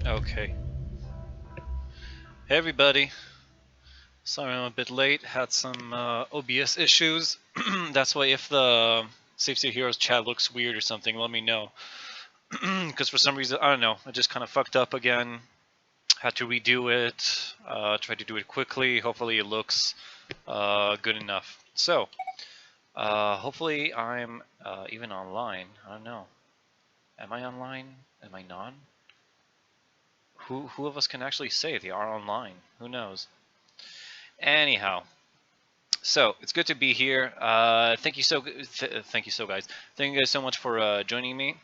Okay. Hey everybody. Sorry I'm a bit late. Had some OBS issues. That's why if the Save State Heroes chat looks weird or something, let me know. Because for some reason, I don't know, I just kind of fucked up again. Had to redo it. Tried to do it quickly. Hopefully it looks good enough. So, hopefully I'm even online. I don't know. Am I online? Am I not? Who of us can actually say they are online? Who knows? Anyhow, so it's good to be here. Thank you thank you guys. Thank you guys so much for joining me.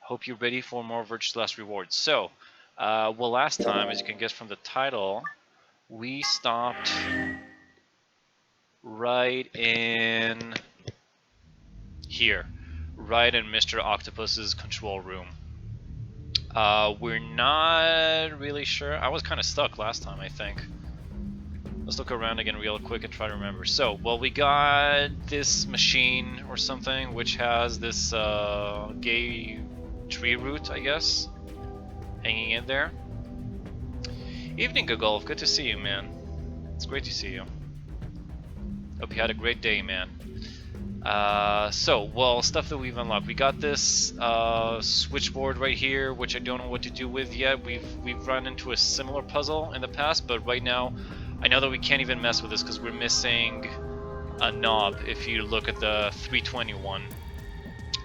Hope you're ready for more Virtuous Last rewards. So, well, last time, as you can guess from the title, we stopped right in here, right in Mr. Octopus's control room. We're not really sure. I was kind of stuck last time, I think. Let's look around again real quick and try to remember. So, well, we got this machine or something which has this gay tree root, I guess, hanging in there. Evening, Gogolf. Good to see you, man. It's great to see you. Hope you had a great day, man. So, well, stuff that we've unlocked. We got this switchboard right here, which I don't know what to do with yet. We've run into a similar puzzle in the past, but right now, I know that we can't even mess with this because we're missing a knob. If you look at the 321,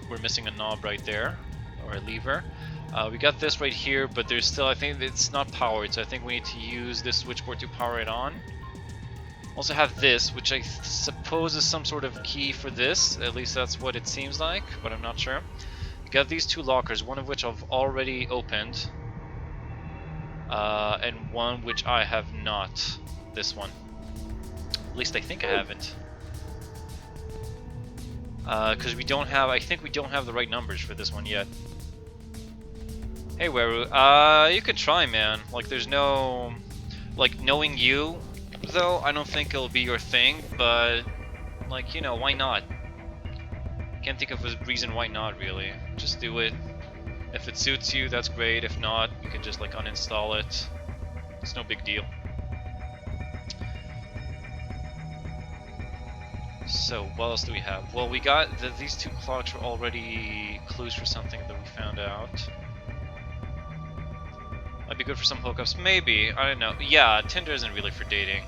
we're missing a knob right there, or a lever. We got this right here, but there's still, I think it's not powered, so I think we need to use this switchboard to power it on. Also have this, which I suppose is some sort of key for this. At least that's what it seems like, but I'm not sure. We got these two lockers, one of which I've already opened, and one which I have not. This one. At least I think I haven't. Because we don't have, I think we don't have the right numbers for this one yet. Hey, Weru, you could try, man. Like, there's no... Like, knowing you, though, I don't think it'll be your thing, but... Like, you know, why not? Can't think of a reason why not, really. Just do it. If it suits you, that's great. If not, you can just, like, uninstall it. It's no big deal. So, what else do we have? Well, we got these two clocks are already clues for something that we found out. Might be good for some hookups, maybe, I don't know. Yeah, Tinder isn't really for dating.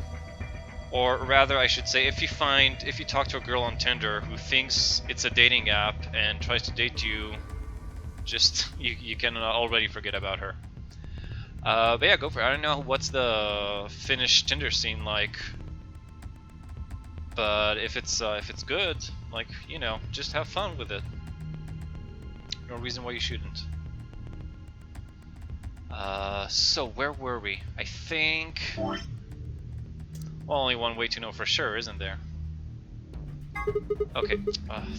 Or rather, I should say, if you talk to a girl on Tinder who thinks it's a dating app and tries to date you, just, you can already forget about her. But yeah, go for it. I don't know what's the Finnish Tinder scene like. But if it's good, like, you know, just have fun with it. No reason why you shouldn't. So where were we? I think... Well, only one way to know for sure, isn't there? Okay,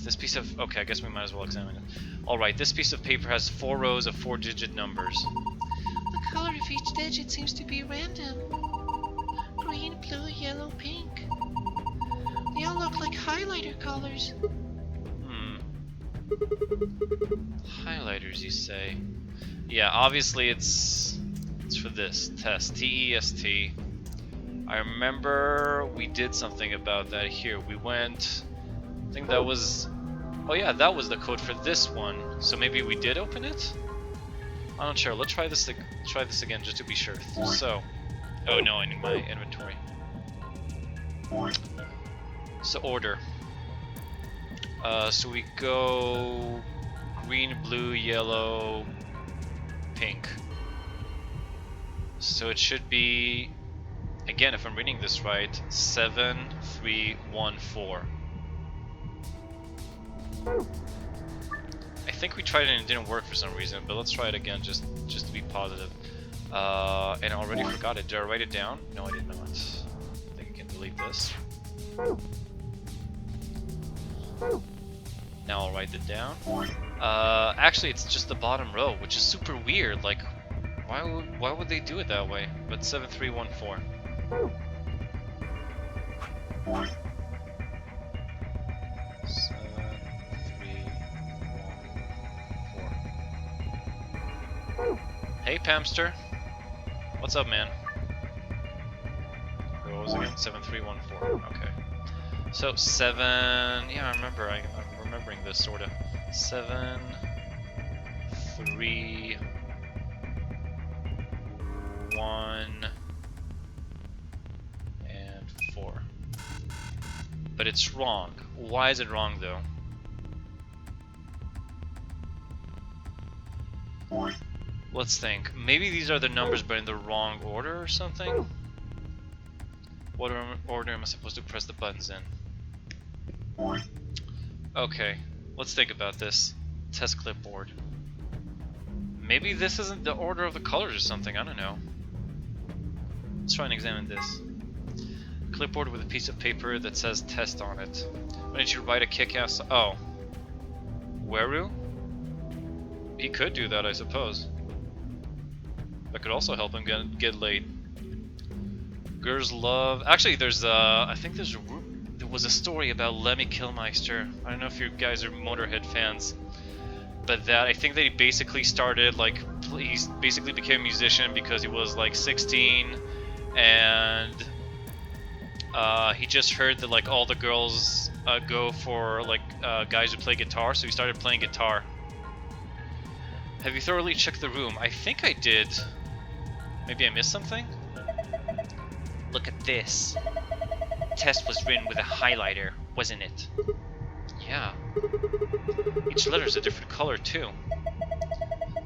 this piece of... Okay, I guess we might as well examine it. Alright, this piece of paper has 4 rows of 4-digit numbers. The color of each digit seems to be random. Green, blue, yellow, pink. They all look like highlighter colors. Highlighters, you say? Yeah, obviously it's for this test. T-E-S-T. I remember we did something about that here. We went... I think that was... Oh yeah, that was the code for this one. So maybe we did open it? I'm not sure. Let's try this again just to be sure. So... Oh no, I need my inventory. So order. So we go green, blue, yellow, pink. So it should be, again, if I'm reading this right, 7, 3, 1, 4. I think we tried it and it didn't work for some reason, but let's try it again just to be positive. And I already forgot it. Did I write it down? No, I did not. I think I can delete this. Now I'll write it down. Actually, it's just the bottom row, which is super weird. Like, why would they do it that way? But 7314. 7314. Hey, Pamster. What's up, man? What was it again? 7314. Okay. So 7. Yeah, I remember. I'm remembering this sort of. 7, 3, 1, and 4. But it's wrong. Why is it wrong, though? Let's think. Maybe these are the numbers, but in the wrong order or something? What order am I supposed to press the buttons in? Okay, let's think about this. Test clipboard. Maybe this isn't the order of the colors or something, I don't know. Let's try and examine this. Clipboard with a piece of paper that says test on it. Why didn't you write a kick-ass... Oh. Weru? He could do that, I suppose. That could also help him get laid. Girls love... Actually, there's I think there was a story about Lemmy Kilmister. I don't know if you guys are Motorhead fans, but that I think that he basically started like he basically became a musician because he was like 16, and he just heard that like all the girls go for like guys who play guitar, so he started playing guitar. Have you thoroughly checked the room? I think I did. Maybe I missed something? Look at this. Test was written with a highlighter, wasn't it? Yeah. Each letter's a different color, too.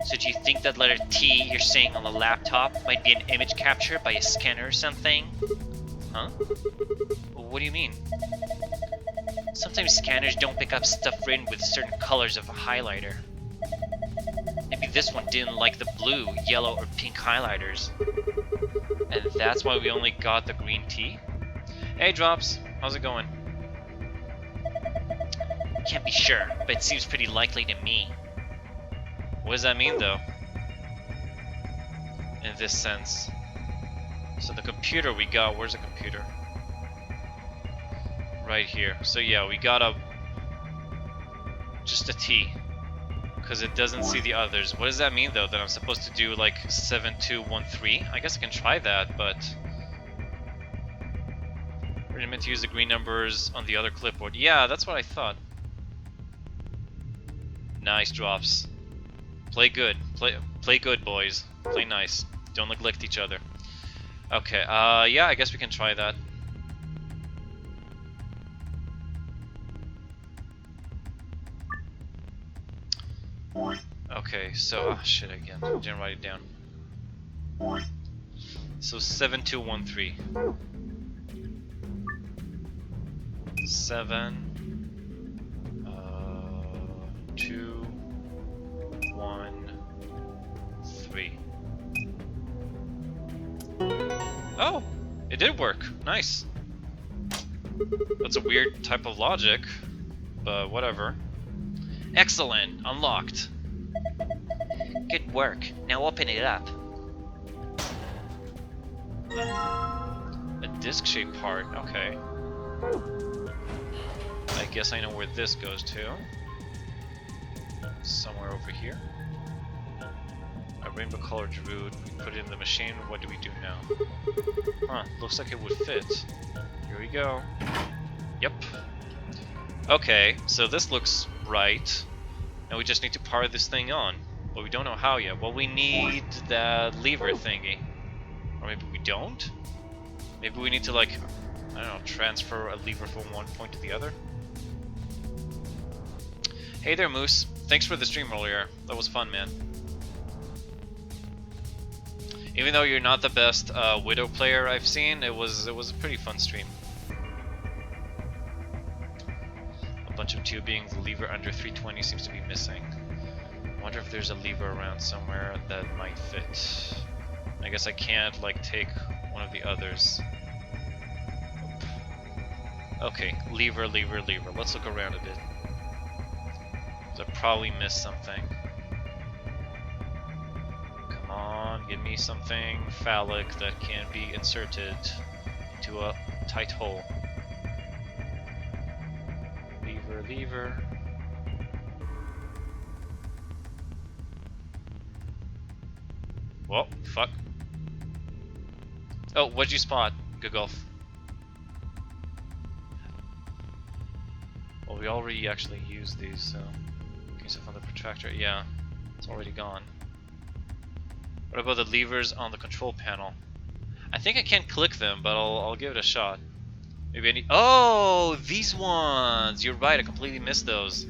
So do you think that letter T you're seeing on the laptop might be an image capture by a scanner or something? Huh? What do you mean? Sometimes scanners don't pick up stuff written with certain colors of a highlighter. Maybe this one didn't like the blue, yellow, or pink highlighters. And that's why we only got the green T? Hey Drops, how's it going? Can't be sure, but it seems pretty likely to me. What does that mean though? In this sense. So the computer we got, where's the computer? Right here. So yeah, we got just a T. Because it doesn't see the others. What does that mean though? That I'm supposed to do like 7213? I guess I can try that, but we're meant to use the green numbers on the other clipboard. Yeah, that's what I thought. Nice Drops. Play good. Play good, boys. Play nice. Don't neglect each other. Okay, yeah, I guess we can try that. Okay, so shit again. Didn't write it down. So 7213. 7 2 1 3. Oh, it did work. Nice. That's a weird type of logic, but whatever. Excellent! Unlocked. Good work. Now open it up. A disc-shaped part. Okay. I guess I know where this goes to. Somewhere over here. A rainbow-colored root. We put it in the machine. What do we do now? Huh. Looks like it would fit. Here we go. Yep. Okay, so this looks right. Now we just need to power this thing on. But we don't know how yet. Well, we need that lever thingy. Or maybe we don't? Maybe we need to, like, I don't know, transfer a lever from one point to the other? Hey there, Moose. Thanks for the stream earlier. That was fun, man. Even though you're not the best Widow player I've seen, it was a pretty fun stream. A bunch of tubing. The lever under 320 seems to be missing. I wonder if there's a lever around somewhere that might fit. I guess I can't like take one of the others. Okay, lever. Let's look around a bit. I probably missed something. Come on, give me something phallic that can be inserted into a tight hole. Lever. Well, fuck. Oh, what'd you spot? Good golf. Well, we already actually used these, so... Okay, so from the protractor, yeah. It's already gone. What about the levers on the control panel? I think I can click them, but I'll give it a shot. Maybe I need... Oh! These ones! You're right, I completely missed those.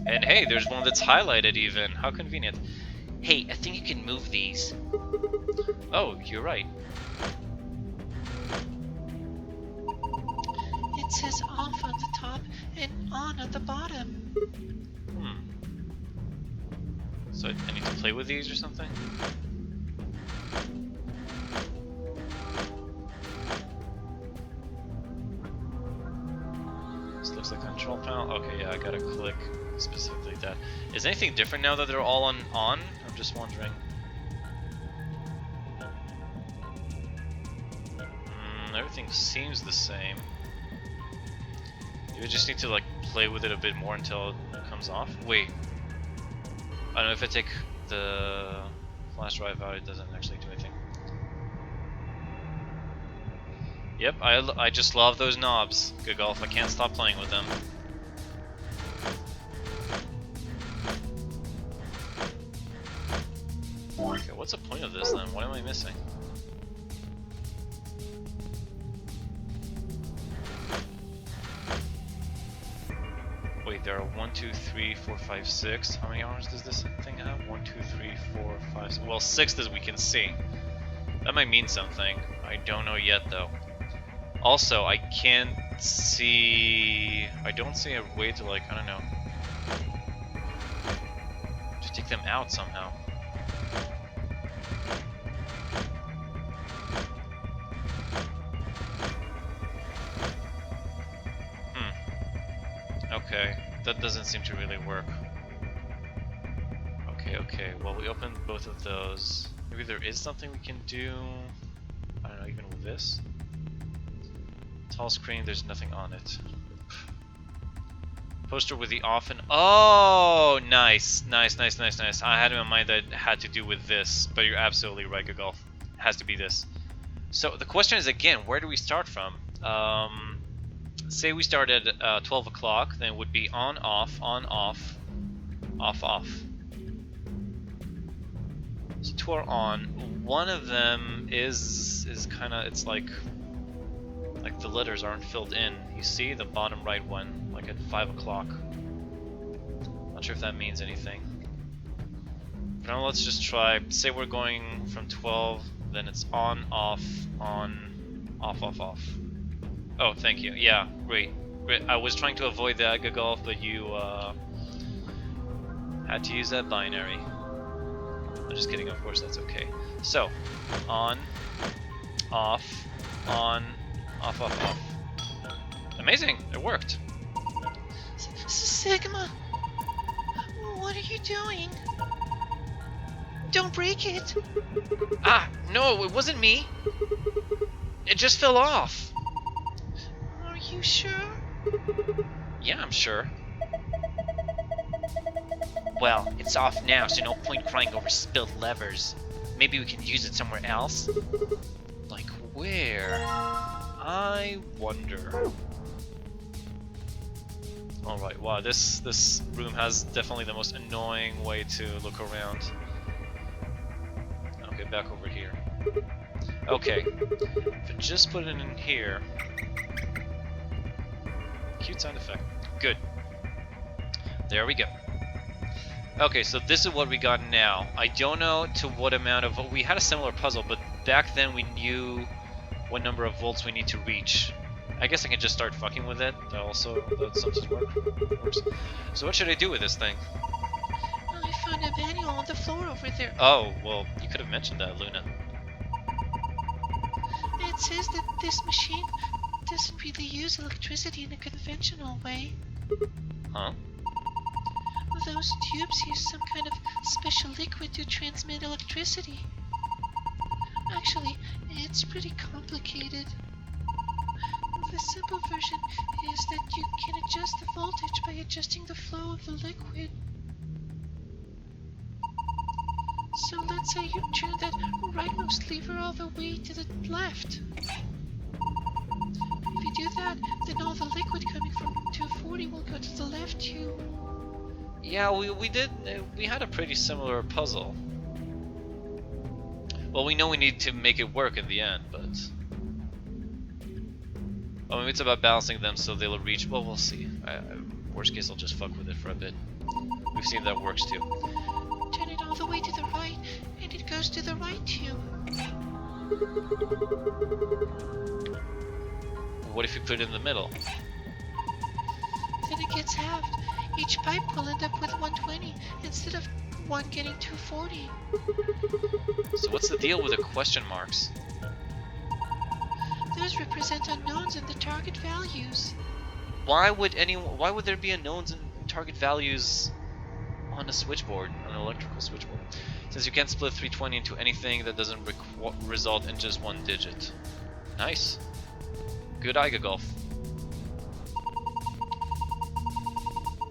And hey, there's one that's highlighted even. How convenient. Hey, I think you can move these. Oh, you're right. It says off on the top and on at the bottom. So I need to play with these or something? This looks like control panel. Okay, yeah, I gotta click specifically that. Is anything different now that they're all on? I'm just wondering. Everything seems the same. You just need to like play with it a bit more until it comes off. Wait. I don't know if I take the flash drive out, it doesn't actually do anything. Yep, I just love those knobs. Good golf, I can't stop playing with them. Okay, what's the point of this then? What am I missing? Wait, there are 1, 2, 3, 4, 5, 6. How many arms does this thing have? 1, 2, 3, 4, 5, 6. Well, 6 as we can see. That might mean something. I don't know yet though. Also, I can't see... I don't see a way to like, I don't know, to take them out somehow. Okay, that doesn't seem to really work. Okay, well we opened both of those. Maybe there is something we can do, I don't know, even with this. Tall screen, there's nothing on it. Poster with the off and... Oh, nice. I had in my mind that it had to do with this, but you're absolutely right, good golf. It has to be this. So the question is again, where do we start from? Say we start at 12 o'clock, then it would be on, off, off. So two are on. One of them is kind of, it's like the letters aren't filled in. You see the bottom right one, like at 5 o'clock. Not sure if that means anything. But now let's just try. Say we're going from 12, then it's on, off, off. Oh, thank you. Yeah, great. I was trying to avoid that, good golf, but you had to use that binary. I'm just kidding, of course, that's okay. So, on, off, on, off. Amazing, it worked. Sigma, what are you doing? Don't break it. Ah, no, it wasn't me. It just fell off. Are you sure? Yeah, I'm sure. Well, it's off now, so no point crying over spilled levers. Maybe we can use it somewhere else? Like where? I wonder. Alright, wow, this room has definitely the most annoying way to look around. Okay, back over here. Okay, if I just put it in here. Cute sound effect. Good. There we go. Okay, so this is what we got now. I don't know to what amount of... We had a similar puzzle, but back then we knew what number of volts we need to reach. I guess I can just start fucking with it. That sometimes works. So what should I do with this thing? I found a manual on the floor over there. Oh, well, you could have mentioned that, Luna. It says that this machine doesn't really use electricity in a conventional way. Huh? Those tubes use some kind of special liquid to transmit electricity. Actually, it's pretty complicated. The simple version is that you can adjust the voltage by adjusting the flow of the liquid. So let's say you turn that rightmost lever all the way to the left. If you do that, then all the liquid coming from 240 will go to the left tube. Yeah, we had a pretty similar puzzle. Well, we know we need to make it work in the end, but... Oh, maybe it's about balancing them so they'll reach... Well, we'll see. Worst case, I'll just fuck with it for a bit. We've seen that works too. Turn it all the way to the right, and it goes to the right tube. What if you put it in the middle? Then it gets halved. Each pipe will end up with 120 instead of one getting 240. So what's the deal with the question marks? Those represent unknowns and the target values. Why would there be unknowns and target values on a switchboard, on an electrical switchboard? Since you can't split 320 into anything that doesn't result in just one digit. Nice. Good Eiger Golf.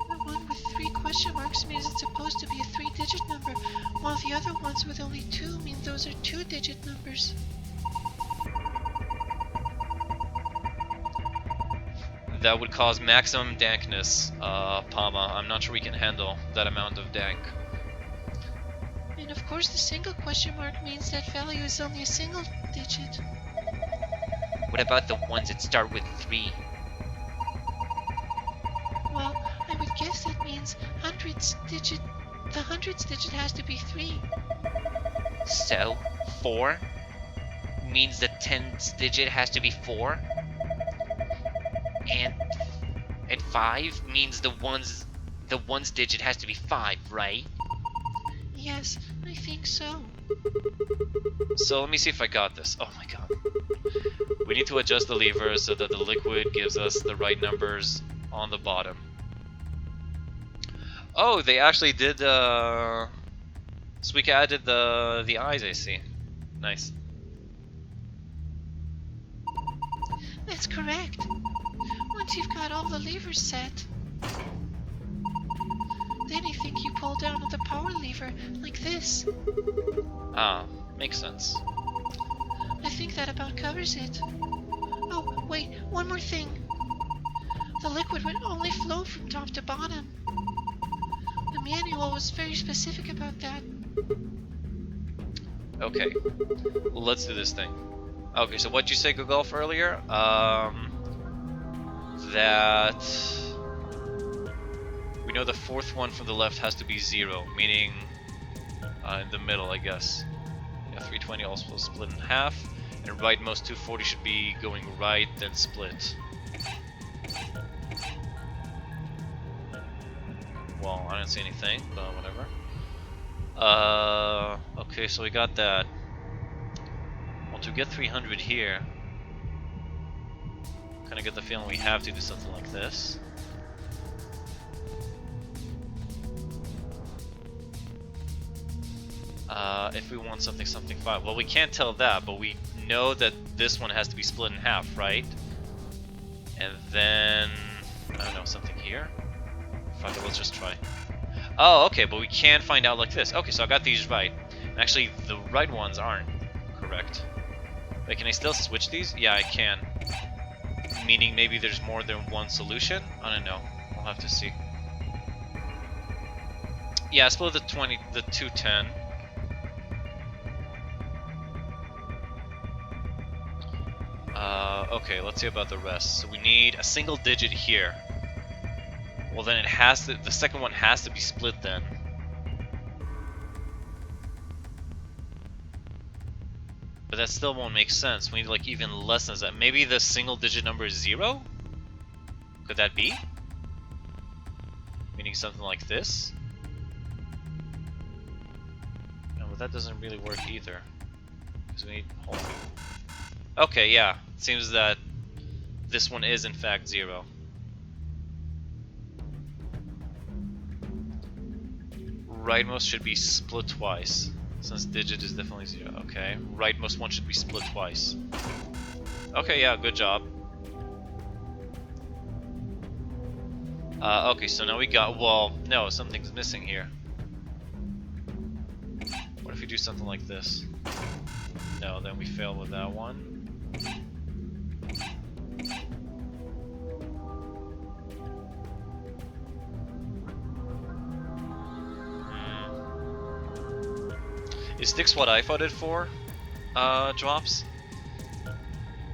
The one with 3 question marks means it's supposed to be a 3-digit number, while the other ones with only 2 mean those are 2-digit numbers. That would cause maximum dankness, Palma. I'm not sure we can handle that amount of dank. And of course the single question mark means that value is only a single digit. What about the ones that start with 3? Well, I would guess that means the hundredths digit has to be 3. So, 4 means the 10th digit has to be 4? And 5 means the ones digit has to be 5, right? Yes, I think so. So let me see if I got this. Oh my god. We need to adjust the lever so that the liquid gives us the right numbers on the bottom. Oh, they actually did, so we added the eyes, I see. Nice. That's correct. Once you've got all the levers set, then I think you pull down on the power lever, like this. Ah, makes sense. I think that about covers it. Oh, wait, one more thing. The liquid would only flow from top to bottom. The manual was very specific about that. Okay, let's do this thing. Okay, so what'd you say, Golf, earlier? That we know the fourth one from the left has to be 0, meaning in the middle, I guess. Yeah, 320 also split in half, and rightmost 240 should be going right, then split. Well, I didn't see anything, but whatever. Okay, so we got that. Well, to get 300 here, kind of get the feeling we have to do something like this. If we want something 5. Well, we can't tell that, but we know that this one has to be split in half, right? And then, I don't know, something here? Fuck it, let's just try. Oh, okay, but we can find out like this. Okay, so I got these right. And actually, the right ones aren't correct. Wait, can I still switch these? Yeah, I can. Meaning maybe there's more than one solution? I don't know. We'll have to see. Yeah, split the 210. Okay, let's see about the rest. So we need a single digit here. Well, then it has to, the second one has to be split then. But that still won't make sense. We need like even less than that. Maybe the single digit number is 0? Could that be? Meaning something like this? No, but that doesn't really work either. Because we need, hold on. Okay, yeah. It seems that this one is in fact 0. Rightmost should be split twice, since digit is definitely 0. Okay, rightmost one should be split twice. Okay, yeah, good job. Okay, so now we got, well, no, something's missing here. What if we do something like this? No, then we fail with that one. Is this what I voted for? Drops?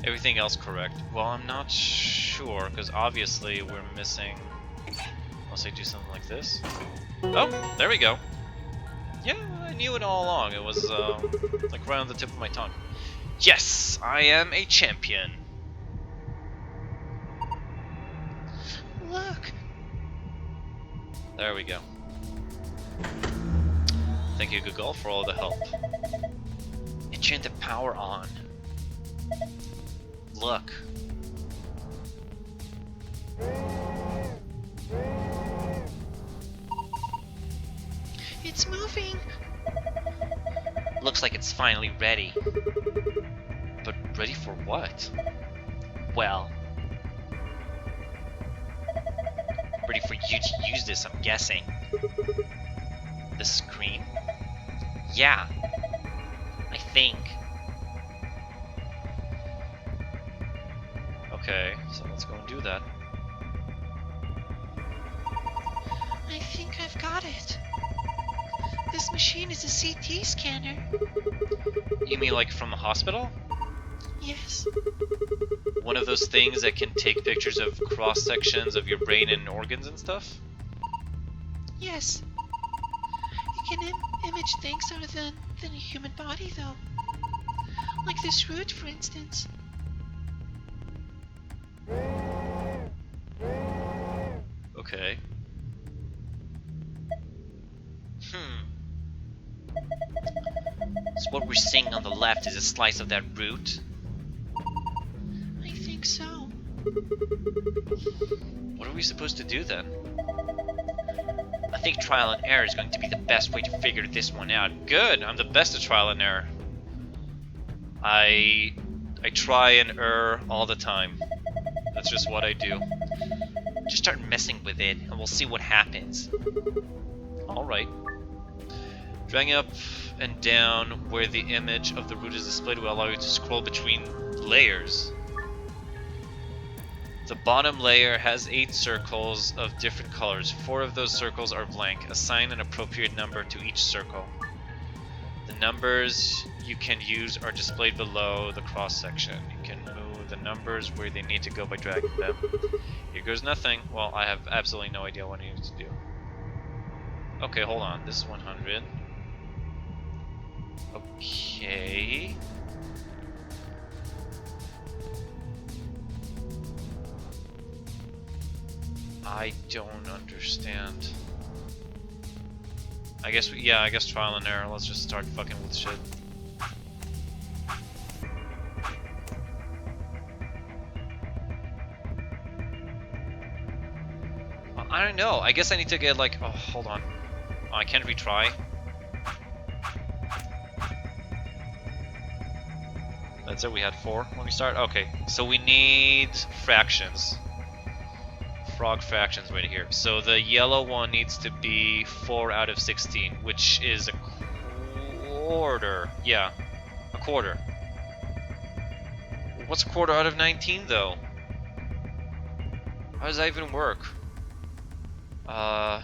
Everything else correct. Well, I'm not sure, because obviously we're missing... Unless I do something like this. Oh, there we go. Yeah, I knew it all along. It was, like right on the tip of my tongue. Yes, I am a champion. Look! There we go. Thank you, Google, for all the help. And turn the power on. Look. It's moving! Looks like it's finally ready. But ready for what? Well, ready for you to use this, I'm guessing. The screen? Yeah, I think. Okay, so let's go and do that. I think I've got it. This machine is a CT scanner. You mean like from the hospital? Yes. One of those things that can take pictures of cross-sections of your brain and organs and stuff? Yes. It can image things other than a human body, though. Like this root, for instance. Okay. So what we're seeing on the left is a slice of that root. I think so. What are we supposed to do then? I think trial and error is going to be the best way to figure this one out. Good! I'm the best at trial and error. I try and err all the time. That's just what I do. Just start messing with it, and we'll see what happens. Alright. Dragging up and down where the image of the root is displayed will allow you to scroll between layers. The bottom layer has 8 circles of different colors. 4 of those circles are blank. Assign an appropriate number to each circle. The numbers you can use are displayed below the cross section. You can move the numbers where they need to go by dragging them. Here goes nothing. Well, I have absolutely no idea what I need to do. Okay, hold on. This is 100. Okay. I don't understand. I guess, I guess trial and error. Let's just start fucking with shit. I don't know. I guess I need to get like, oh, hold on. Oh, I can't retry. That's it, we had 4 when we start. Okay, so we need fractions. Frog fractions right here. So the yellow one needs to be 4 out of 16, which is a quarter. Yeah, a quarter. What's a quarter out of 19 though? How does that even work?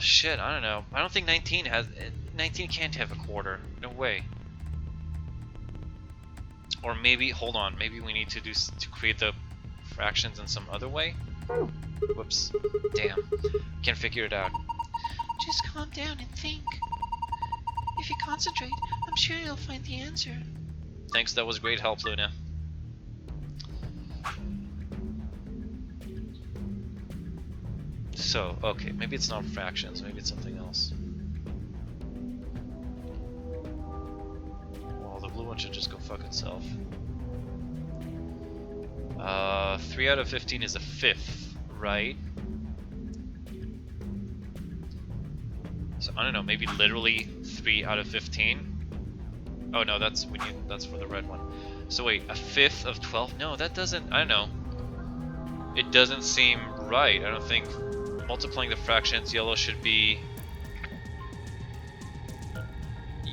Shit, I don't know. I don't think 19 can't have a quarter. No way. Or maybe, hold on, maybe we need to create the fractions in some other way? Whoops. Damn. Can't figure it out. Just calm down and think. If you concentrate, I'm sure you'll find the answer. Thanks, that was great help, Luna. So, okay, maybe it's not fractions, maybe it's something else. Well, the blue one should just go fuck itself. 3 out of 15 is a fifth, right? So I don't know, maybe literally 3 out of 15. Oh no, that's for the red one. So wait, a fifth of 12? No, that doesn't. I don't know. It doesn't seem right. I don't think multiplying the fractions. Yellow should be.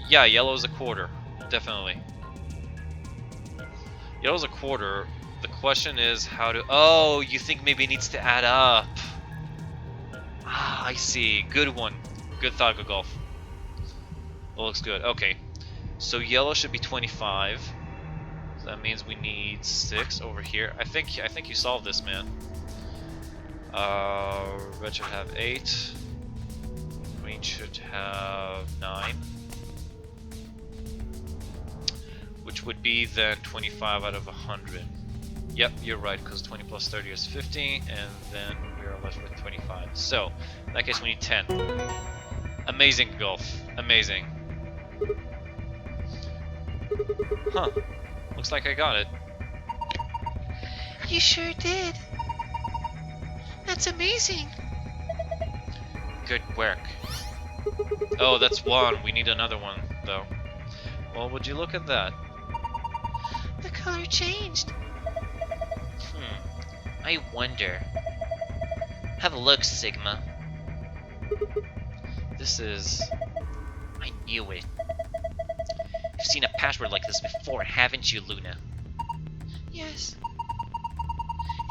Yeah, yellow's a quarter. Definitely. Yellow's a quarter. The question is how to... Oh, you think maybe it needs to add up. Ah, I see. Good one. Good thought, good golf. That looks good. Okay. So yellow should be 25. So that means we need 6 over here. I think you solved this, man. Red should have 8. Green should have 9. Which would be then 25 out of 100. Yep, you're right, because 20 plus 30 is 50, and then we are left with 25. So, in that case we need 10. Amazing golf. Amazing. Huh. Looks like I got it. You sure did. That's amazing. Good work. Oh, that's one. We need another one, though. Well, would you look at that? The color changed. I wonder. Have a look, Sigma. This is... I knew it. You've seen a password like this before, haven't you, Luna? Yes.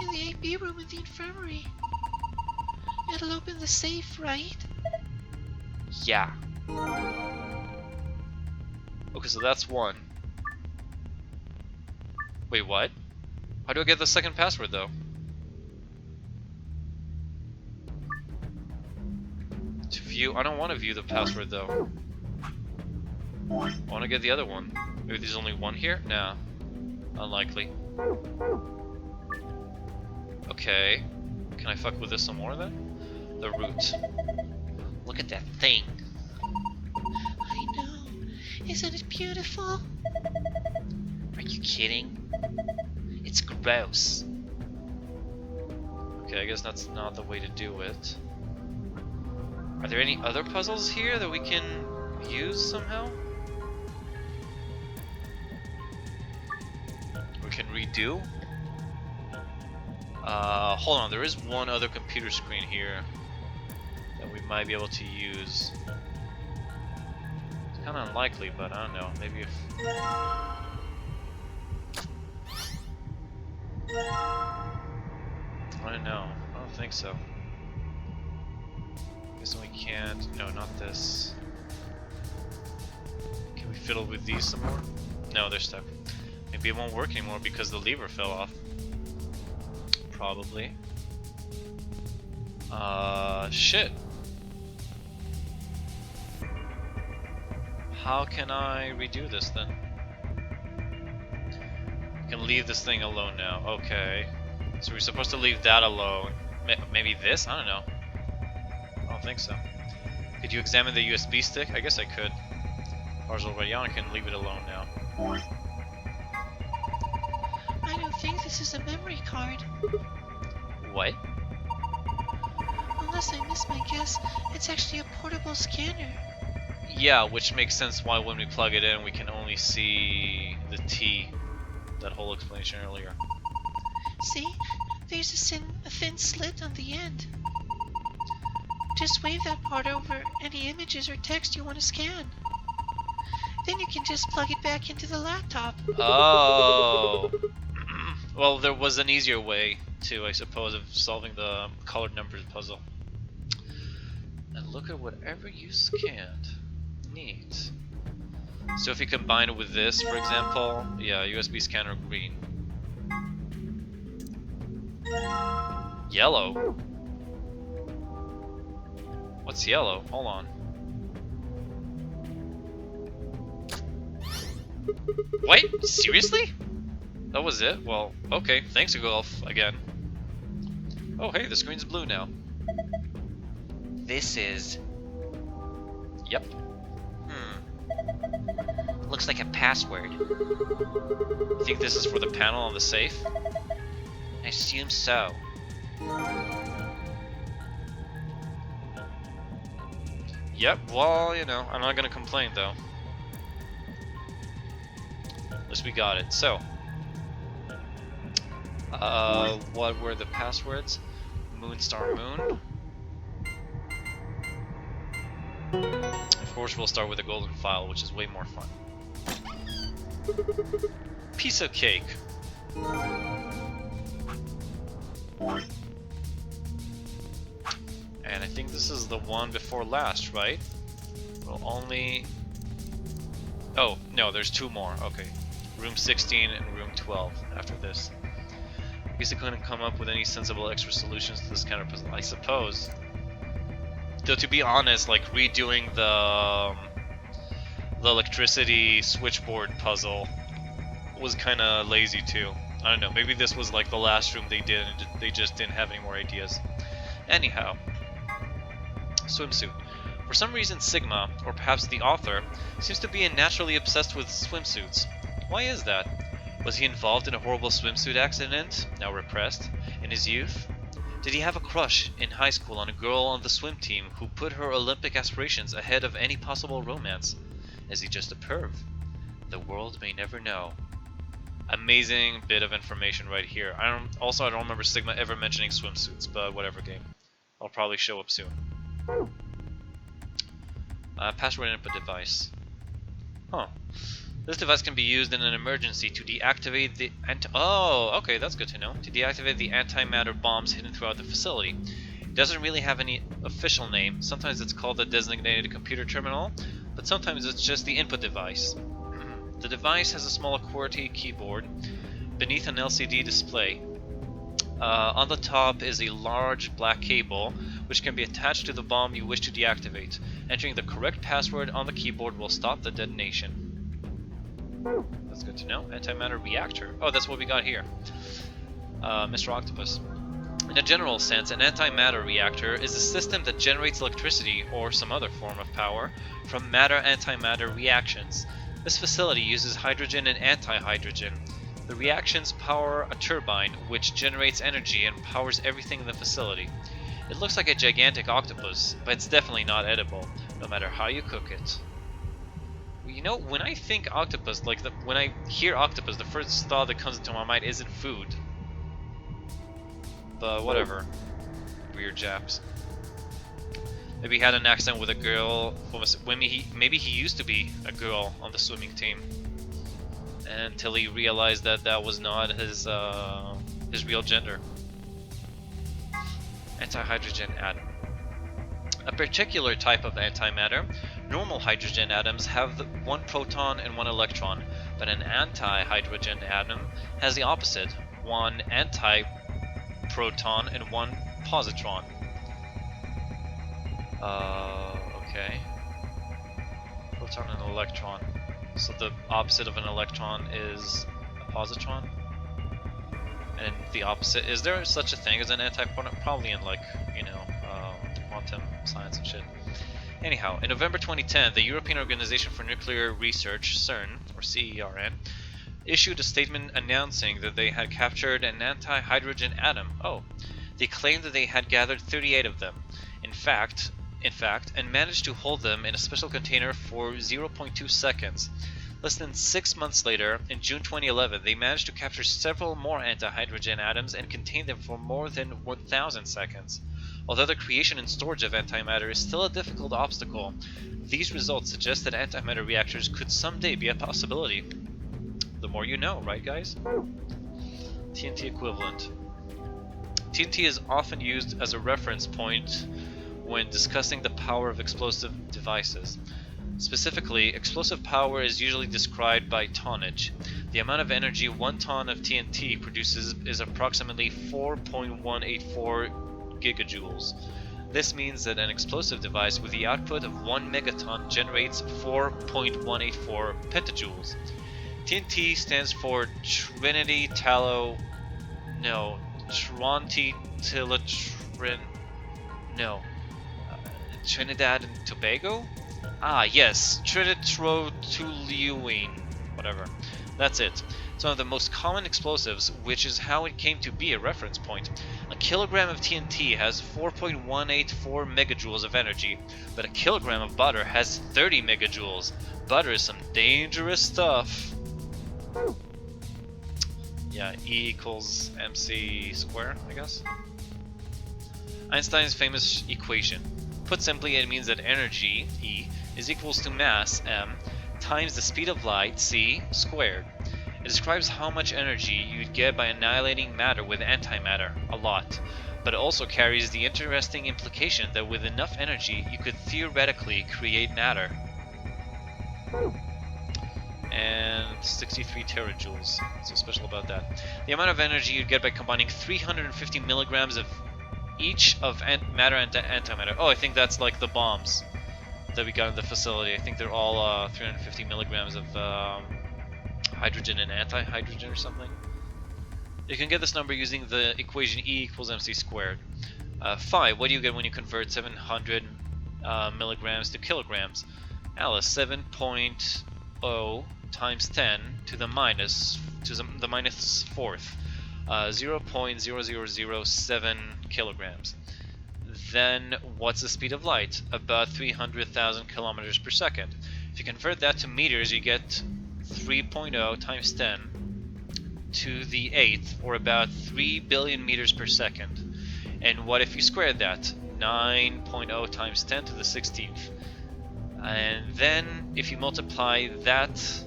In the AB room in the infirmary. It'll open the safe, right? Yeah. Okay, so that's one. Wait, what? How do I get the second password, though? To view... I don't want to view the password, though. I want to get the other one. Maybe there's only one here? Nah. Unlikely. Okay. Can I fuck with this some more, then? The root. Look at that thing. I know. Isn't it beautiful? Are you kidding? It's gross. Okay, I guess that's not the way to do it. Are there any other puzzles here that we can use somehow? We can redo? Hold on, there is one other computer screen here that we might be able to use. It's kind of unlikely, but I don't know. Maybe if... I don't know. I don't think so. Guess we can't. No, not this. Can we fiddle with these some more? No, they're stuck. Maybe it won't work anymore because the lever fell off. Probably. Shit. How can I redo this then? We can leave this thing alone now. Okay. So we're supposed to leave that alone. Maybe this? I don't know. I don't think so. Could you examine the USB stick? I guess I could. Car's already on. I can leave it alone now. I don't think this is a memory card. What? Unless I miss my guess, it's actually a portable scanner. Yeah, which makes sense why when we plug it in we can only see the T. That whole explanation earlier. See? There's a thin slit on the end. Just wave that part over any images or text you want to scan. Then you can just plug it back into the laptop. Oh. Well, there was an easier way to, I suppose, of solving the colored numbers puzzle. And look at whatever you scanned. Neat. So if you combine it with this, for example, yeah, USB scanner green. Yellow? What's yellow? Hold on. Wait, seriously? That was it? Well, okay, thanks Golf again. Oh hey, the screen's blue now. This is... Yep. Looks like a password. You think this is for the panel on the safe? I assume so. Yep, well, you know, I'm not gonna complain though. At least we got it. So, what were the passwords? Moon Star Moon. If course, we'll start with the golden file, which is way more fun. Piece of cake. And I think this is the one before last, right? We'll only... Oh, no, there's 2 more. Okay. Room 16 and room 12 after this. I guess I couldn't come up with any sensible extra solutions to this kind of puzzle, I suppose. Though to be honest, like redoing the electricity switchboard puzzle was kind of lazy too. I don't know, maybe this was like the last room they did and they just didn't have any more ideas. Anyhow, swimsuit. For some reason Sigma, or perhaps the author, seems to be naturally obsessed with swimsuits. Why is that? Was he involved in a horrible swimsuit accident, now repressed, in his youth? Did he have a crush in high school on a girl on the swim team who put her Olympic aspirations ahead of any possible romance? Is he just a perv? The world may never know. Amazing bit of information right here. I don't remember Sigma ever mentioning swimsuits, but whatever game. I'll probably show up soon. Password input device. Huh. This device can be used in an emergency to deactivate the oh, okay, that's good to know. To deactivate the antimatter bombs hidden throughout the facility. It doesn't really have any official name. Sometimes it's called the designated computer terminal, but sometimes it's just the input device. The device has a small QWERTY keyboard beneath an LCD display. On the top is a large black cable, which can be attached to the bomb you wish to deactivate. Entering the correct password on the keyboard will stop the detonation. That's good to know. Antimatter reactor. Oh, that's what we got here. Mr. Octopus. In a general sense, an antimatter reactor is a system that generates electricity or some other form of power from matter-antimatter reactions. This facility uses hydrogen and antihydrogen. The reactions power a turbine, which generates energy and powers everything in the facility. It looks like a gigantic octopus, but it's definitely not edible, no matter how you cook it. You know, when I think octopus, when I hear octopus, the first thought that comes into my mind isn't food. But whatever. Weird Japs. Maybe he had an accident with a girl. Maybe he used to be a girl on the swimming team, until he realized that that was not his real gender. Antihydrogen atom. A particular type of antimatter. Normal hydrogen atoms have 1 proton and 1 electron, but an antihydrogen atom has the opposite, 1 antiproton and 1 positron. Okay. Proton and electron. So the opposite of an electron is a positron? And the opposite, is there such a thing as an antiproton? Probably in quantum science and shit. Anyhow, in November 2010, the European Organization for Nuclear Research, CERN, or CERN, issued a statement announcing that they had captured an anti-hydrogen atom. Oh, they claimed that they had gathered 38 of them. In fact, and managed to hold them in a special container for 0.2 seconds. Less than 6 months later, in June 2011, they managed to capture several more anti-hydrogen atoms and contain them for more than 1,000 seconds. Although the creation and storage of antimatter is still a difficult obstacle, these results suggest that antimatter reactors could someday be a possibility. The more you know, right guys? TNT equivalent. TNT is often used as a reference point when discussing the power of explosive devices. Specifically, explosive power is usually described by tonnage. The amount of energy 1 ton of TNT produces is approximately 4.184 gigajoules. This means that an explosive device with the output of 1 megaton generates 4.184 petajoules. TNT stands for Trinidad and Tobago? Ah, yes, trititrotoluene, whatever. That's it. It's one of the most common explosives, which is how it came to be a reference point. A kilogram of TNT has 4.184 megajoules of energy, but a kilogram of butter has 30 megajoules. Butter is some dangerous stuff. Yeah, E equals mc squared, I guess. Einstein's famous equation. Put simply, it means that energy, E, is equals to mass, m, times the speed of light, c, squared. It describes how much energy you'd get by annihilating matter with antimatter, a lot. But it also carries the interesting implication that with enough energy, you could theoretically create matter. And 63 terajoules. What's so special about that? The amount of energy you'd get by combining 350 milligrams of each of matter and antimatter. Oh, I think that's like the bombs that we got in the facility. I think they're all 350 milligrams of hydrogen and anti-hydrogen or something. You can get this number using the equation E equals mc squared. Phi, what do you get when you convert 700 milligrams to kilograms? Alice, 7.0 times 10 to the minus fourth, 0.0007 kilograms. Then what's the speed of light? About 300,000 kilometers per second. If you convert that to meters, you get 3.0 times 10 to the 8th, or about 3 billion meters per second. And what if you squared that? 9.0 times 10 to the 16th. And then if you multiply that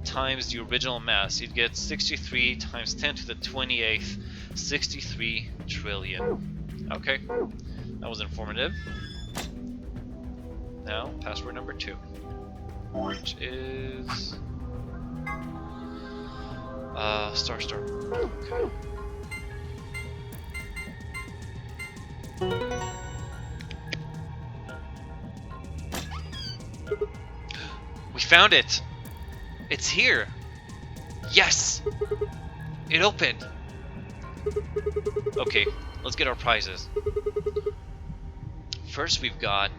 times the original mass, you'd get 63 times 10 to the 28th, 63 trillion. Okay, that was informative. Now, password number 2, which is star. Okay. We found it! It's here! Yes! It opened! Okay, let's get our prizes. First we've got...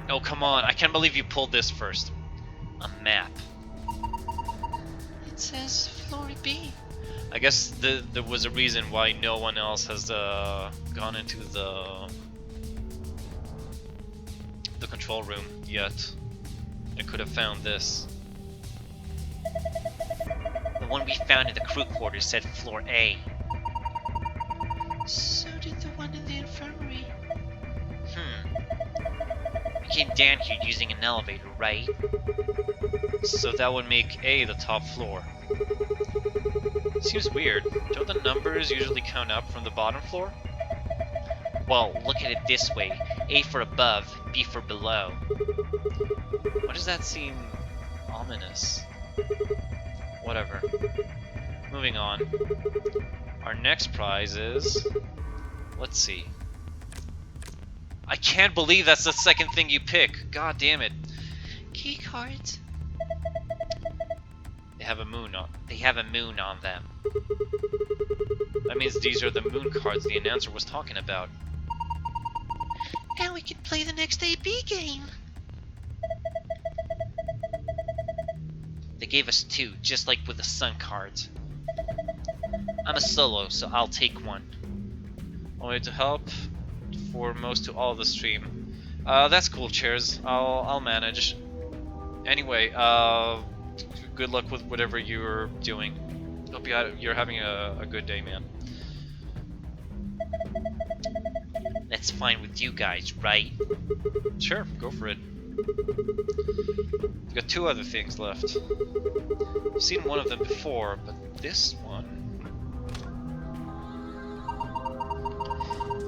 Oh, come on, I can't believe you pulled this first. A map. It says floor B. I guess there was a reason why no one else has gone into the control room yet. I could have found this. The one we found in the crew quarters said floor A. So did the one in the infirmary. We came down here using an elevator, right? So that would make A the top floor. Seems weird. Don't the numbers usually count up from the bottom floor? Well, look at it this way. A for above, B for below. Why does that seem ominous? Whatever. Moving on. Our next prize is... Let's see. I can't believe that's the second thing you pick. God damn it. Key cards. They have a moon on. They have a moon on them. That means these are the moon cards the announcer was talking about. And we can play the next AB game. They gave us 2, just like with the sun cards. I'm a solo, so I'll take one. Only to help for most to all of the stream. That's cool, Chairs. I'll manage. Anyway, good luck with whatever you're doing. Hope you're having a good day, man. That's fine with you guys, right? Sure, go for it. We've got 2 other things left. I've seen one of them before, but this one...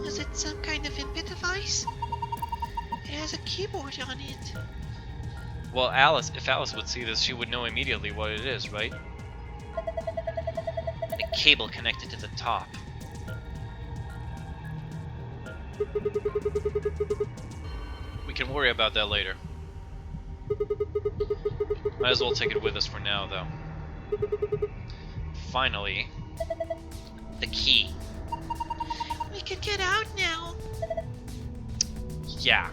Is it some kind of input device? It has a keyboard on it. Well, if Alice would see this, she would know immediately what it is, right? A cable connected to the top. We can worry about that later. Might as well take it with us for now, though. Finally, The key. We can get out now. yeah.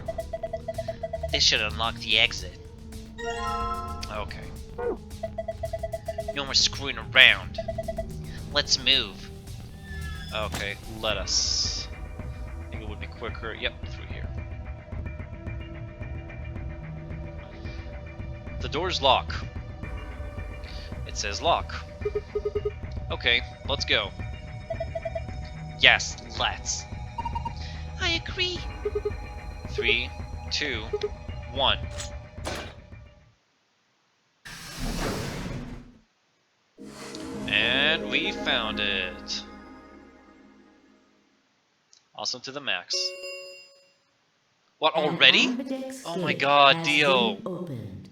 This should unlock the exit. Okay. No more screwing around. Let's move. Okay, let us. I think it would be quicker. Yep, through here. The door's lock. It says lock. Okay, let's go. Yes, let's. I agree. 3, 2, 1. And we found it. Awesome to the max. What, already? Oh my god, Dio. Opened.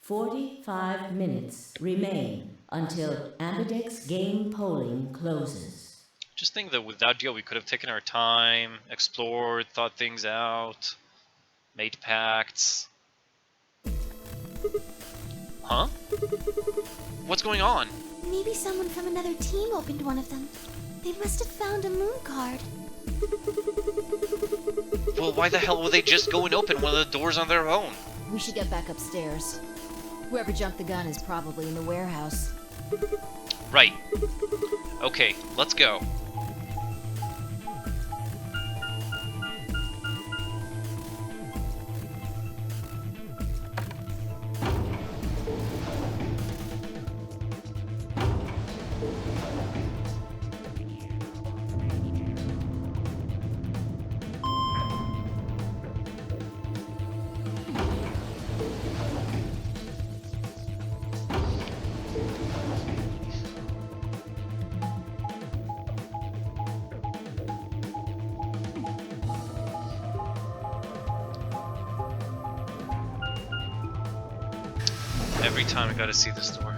45 minutes remain until Ambidex game polling closes. Just think that without Dio we could have taken our time, explored, thought things out, made pacts. Huh? What's going on? Maybe someone from another team opened one of them. They must have found a moon card. Well, why the hell would they just go and open one of the doors on their own? We should get back upstairs. Whoever jumped the gun is probably in the warehouse. Right. Okay, let's go. Every time I gotta see this door.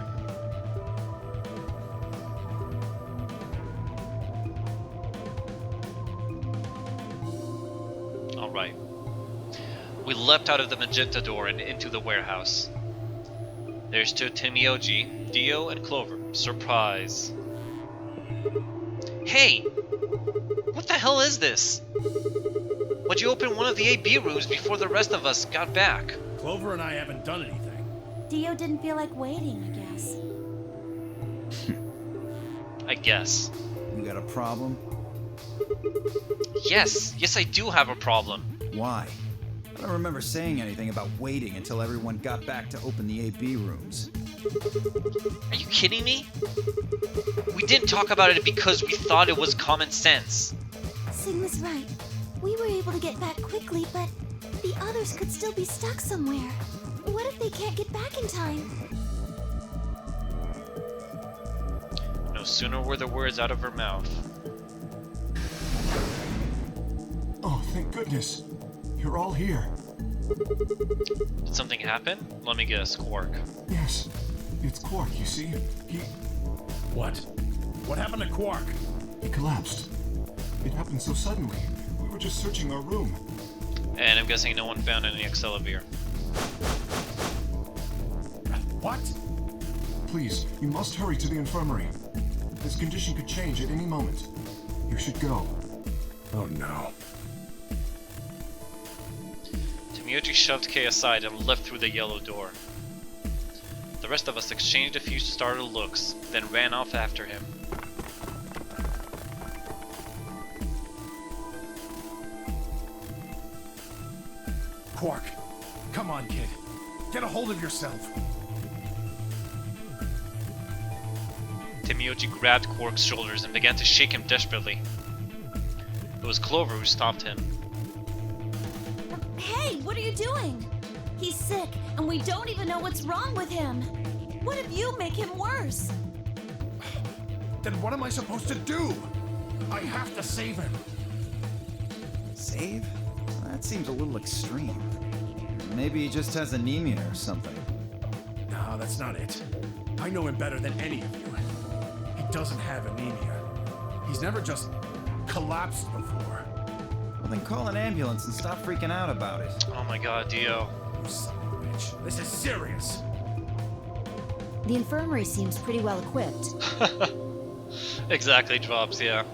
Alright. We leapt out of the magenta door and into the warehouse. There stood Timioji, Dio, and Clover. Surprise. Hey! What the hell is this? Why'd you open one of the AB rooms before the rest of us got back? Clover and I haven't done anything. Dio didn't feel like waiting, I guess. I guess. You got a problem? Yes, I do have a problem. Why? I don't remember saying anything about waiting until everyone got back to open the AB rooms. Are you kidding me? We didn't talk about it because we thought it was common sense. Sigma's right. We were able to get back quickly, but the others could still be stuck somewhere. What if they can't get back in time? No sooner were the words out of her mouth. Oh, thank goodness. You're all here. Did something happen? Let me guess, Quark. Yes. It's Quark, you see? What? What happened to Quark? He collapsed. It happened so suddenly. We were just searching our room. And I'm guessing no one found any Excalibur. What? Please, you must hurry to the infirmary. His condition could change at any moment. You should go. Oh no. Timioji shoved Kay aside and left through the yellow door. The rest of us exchanged a few startled looks, then ran off after him. Quark, come on, kid. Get a hold of yourself. Timioji grabbed Quark's shoulders and began to shake him desperately. It was Clover who stopped him. Hey, what are you doing? He's sick, and we don't even know what's wrong with him. What if you make him worse? Then what am I supposed to do? I have to save him. Save? That seems a little extreme. Maybe he just has anemia or something. No, that's not it. I know him better than any of you. He doesn't have anemia. He's never just collapsed before. Well, then call an ambulance and stop freaking out about it. Oh my god, Dio. You son of a bitch. This is serious. The infirmary seems pretty well equipped. Exactly, Drops, yeah.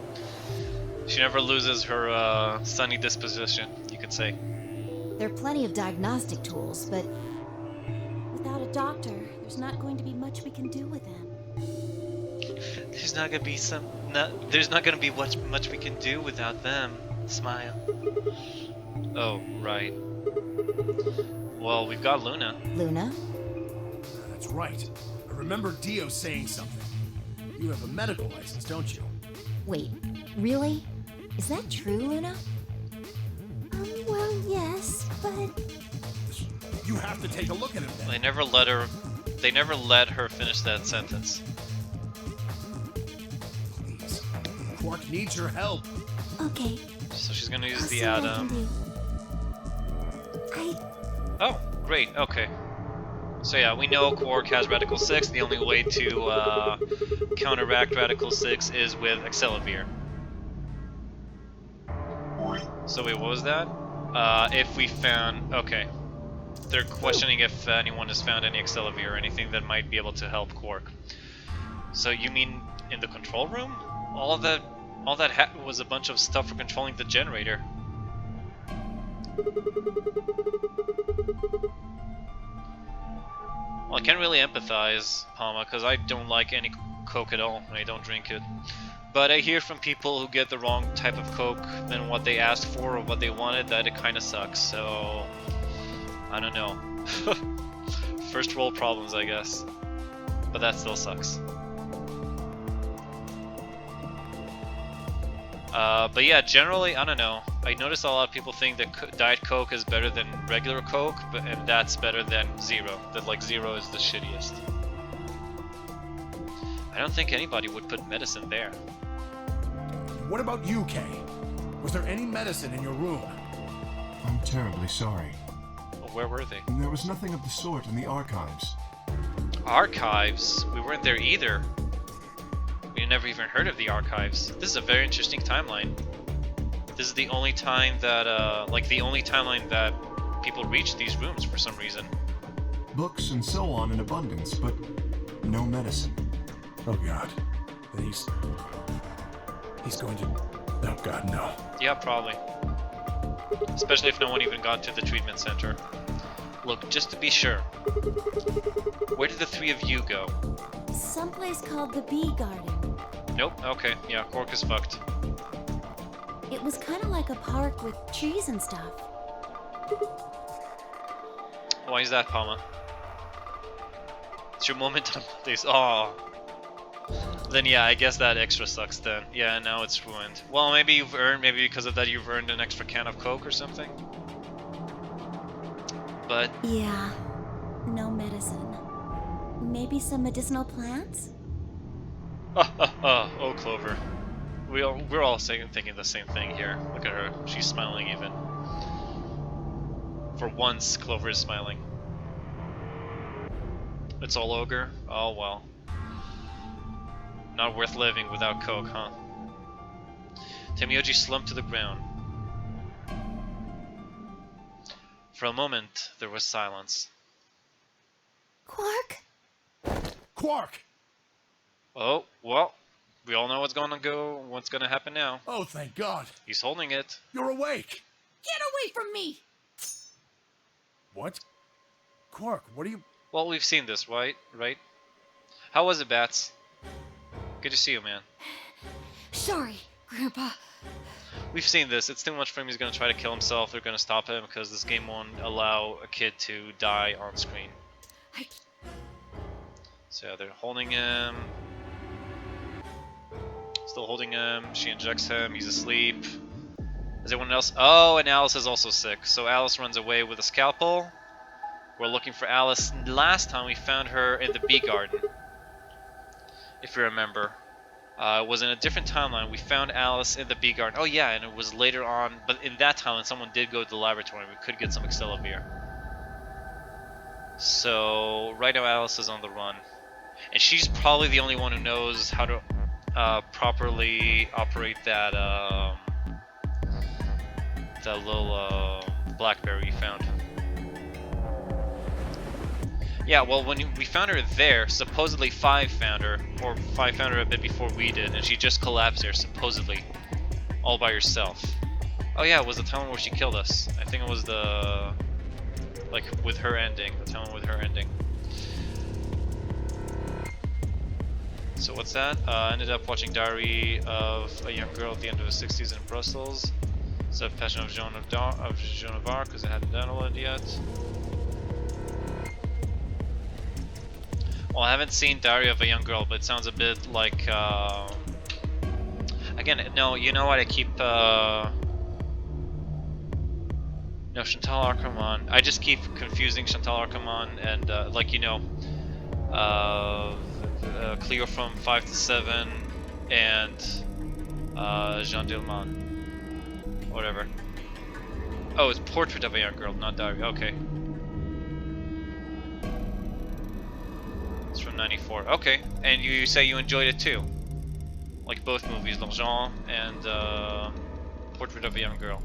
She never loses her sunny disposition, you could say. There are plenty of diagnostic tools, but Without a doctor, there's not going to be much we can do with him. There's not gonna be much we can do without them. Smile. Oh, right. Well, we've got Luna. Luna? That's right. I remember Dio saying something. You have a medical license, don't you? Wait, really? Is that true, Luna? Well, yes, but You have to take a look at him then. They never let her finish that sentence. Please. Quark needs your help. Okay. So she's gonna use I'll the see what I atom. can do. Oh, great, okay. So yeah, we know Quark has Radical 6. The only way to counteract Radical 6 is with Accelavir. So wait, what was that? If we found... Okay. They're questioning if anyone has found any Accelavir or anything that might be able to help Quark. So you mean in the control room? All that was a bunch of stuff for controlling the generator. Well, I can't really empathize, Palma, because I don't like any Coke at all, and I don't drink it. But I hear from people who get the wrong type of Coke than what they asked for or what they wanted that it kind of sucks, so... I don't know. First world problems, I guess. But that still sucks. But yeah, generally, I don't know. I noticed a lot of people think that Diet Coke is better than regular Coke, and that's better than Zero. That like Zero is the shittiest. I don't think anybody would put medicine there. What about you, Kay? Was there any medicine in your room? I'm terribly sorry. Well, where were they? There was nothing of the sort in the archives. Archives? We weren't there either. We never even heard of the archives. This is a very interesting timeline. This is the only time that, the only timeline that people reach these rooms for some reason. Books and so on in abundance, but no medicine. Oh God. Then he's going to... Oh God, no. Yeah, probably. Especially if no one even got to the treatment center. Look, just to be sure. Where did the three of you go? Someplace called the Bee Garden. Nope, okay, yeah, Quark is fucked. It was kind of like a park with trees and stuff. Why is that, Palma? It's your moment on this. Oh. Then yeah, I guess that extra sucks then. Yeah, now it's ruined. Well, maybe because of that you've earned an extra can of Coke or something? But... Yeah, no medicine. Maybe some medicinal plants? Oh, Clover. We're all thinking the same thing here. Look at her. She's smiling even. For once, Clover is smiling. It's all ogre? Oh well. Not worth living without Coke, huh? Temioji slumped to the ground. For a moment, there was silence. Quark? Quark! Oh, well, we all know what's gonna happen now. Oh, thank God. He's holding it. You're awake. Get away from me! What? Quark, what are you... Well, we've seen this, right? How was it, Bats? Good to see you, man. Sorry, Grandpa. We've seen this. It's too much for him. He's gonna try to kill himself. They're gonna stop him because this game won't allow a kid to die on screen. So yeah, they're holding him. Still holding him. She injects him. He's asleep. Is anyone else? Oh, and Alice is also sick. So Alice runs away with a scalpel. We're looking for Alice. Last time we found her in the bee garden. If you remember. It was in a different timeline. We found Alice in the bee garden. Oh yeah, and it was later on. But in that timeline, someone did go to the laboratory and we could get some Accelavir. So right now Alice is on the run. And she's probably the only one who knows how to properly operate that little Blackberry you found. Yeah, well, when we found her there, supposedly Five found her, or Five found her a bit before we did, and she just collapsed there, supposedly, all by herself. Oh yeah, it was the time where she killed us. I think it was the, like, with her ending, the time with her ending. So what's that? Ended up watching Diary of a Young Girl at the end of the 60s in Brussels. So Passion of Joan of Arc, because it hadn't downloaded yet. Well, I haven't seen Diary of a Young Girl, but it sounds a bit like, again, no, you know what, I keep, no, No, Chantal Akerman. I just keep confusing Chantal Akerman and like you know, Cleo from 5 to 7 and Jean Dillman. Whatever. Oh, it's Portrait of a Young Girl, not Diary. Okay. It's from 94. Okay. And you say you enjoyed it too? Like both movies, L'Argent and Portrait of a Young Girl.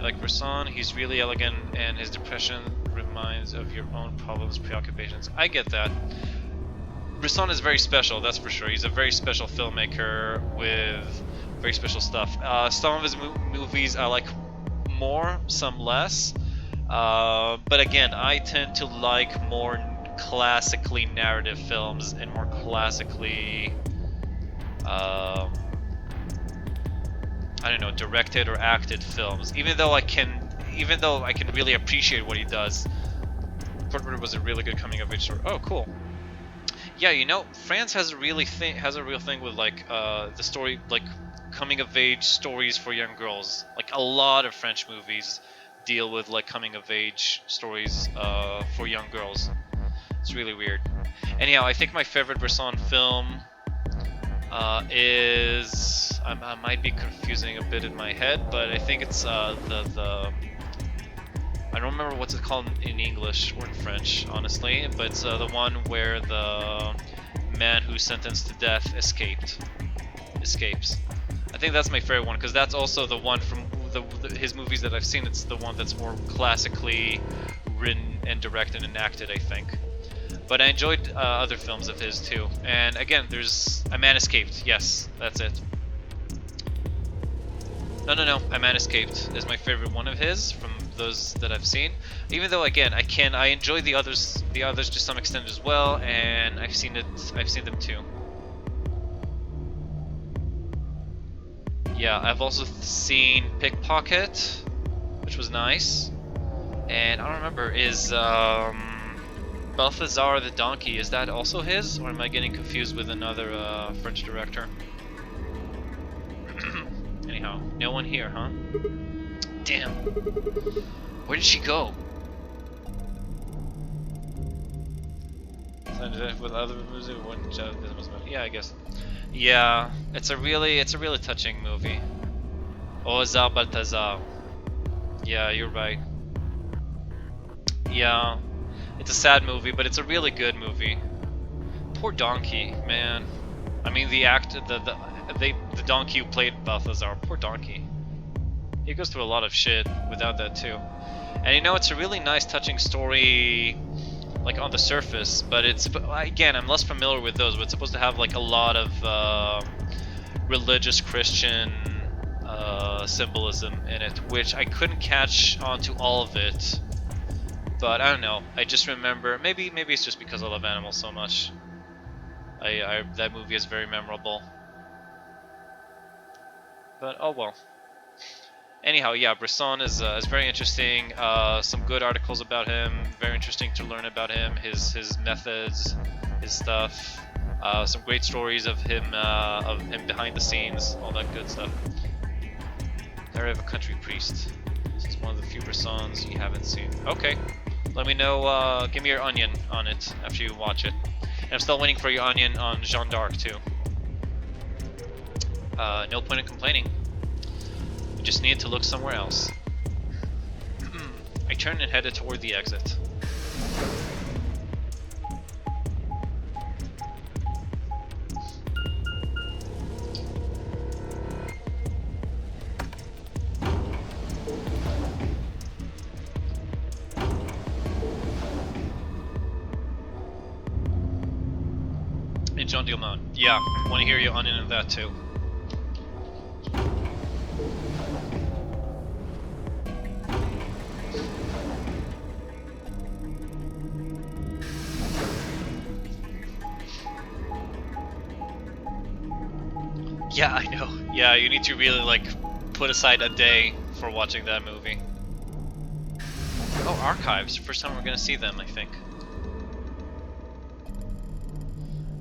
Like Bresson, he's really elegant and his depression reminds of your own problems, preoccupations. I get that. Bresson is very special, that's for sure. He's a very special filmmaker with very special stuff. Some of his movies I like more, some less. But again, I tend to like more classically narrative films and more classically, I don't know, directed or acted films. Even though I can really appreciate what he does. Portrait was a really good coming of age story. Oh, cool. Yeah, you know, France has a real thing with like the story, like coming of age stories for young girls. Like a lot of French movies deal with like coming of age stories for young girls. It's really weird. Anyhow, I think my favorite Bresson film is I might be confusing a bit in my head, but I think it's the I don't remember what's it called in English or in French, honestly, but it's the one where the man who's sentenced to death escapes. I think that's my favorite one because that's also the one from his movies that I've seen. It's the one that's more classically written and directed and acted, I think. But I enjoyed other films of his too. And again, there's A Man Escaped. Yes, that's it. No, A Man Escaped is my favorite one of his from those that I've seen. Even though again, I enjoy the others to some extent as well, and I've seen them too. Yeah, I've also seen Pickpocket, which was nice. And I don't remember, is Balthazar the Donkey, is that also his? Or am I getting confused with another French director? Anyhow, no one here, huh? Damn. Where did she go? With other music, yeah, I guess. Yeah, it's a really touching movie. Oh, Balthazar. Yeah, you're right. Yeah, it's a sad movie, but it's a really good movie. Poor donkey, man. I mean, the donkey who played Balthazar. Poor donkey. He goes through a lot of shit without that too. And you know, it's a really nice, touching story, like on the surface. But it's, again, I'm less familiar with those. But it's supposed to have like a lot of religious Christian symbolism in it, which I couldn't catch onto all of it. But I don't know. I just remember, maybe it's just because I love animals so much. That movie is very memorable. But oh well. Anyhow, yeah, Bresson is very interesting. Some good articles about him. Very interesting to learn about him, his methods, his stuff. Some great stories of him behind the scenes, all that good stuff. Diary of a Country Priest. This is one of the few Bressons you haven't seen. Okay, let me know. Give me your onion on it after you watch it. And I'm still waiting for your onion on Jeanne d'Arc too. No point in complaining. You just need to look somewhere else. I turned and headed toward the exit. And Jean Dillman. Yeah, want to hear your onion on that too. Yeah, I know. Yeah, you need to really like put aside a day for watching that movie. Oh, archives. First time we're gonna see them, I think.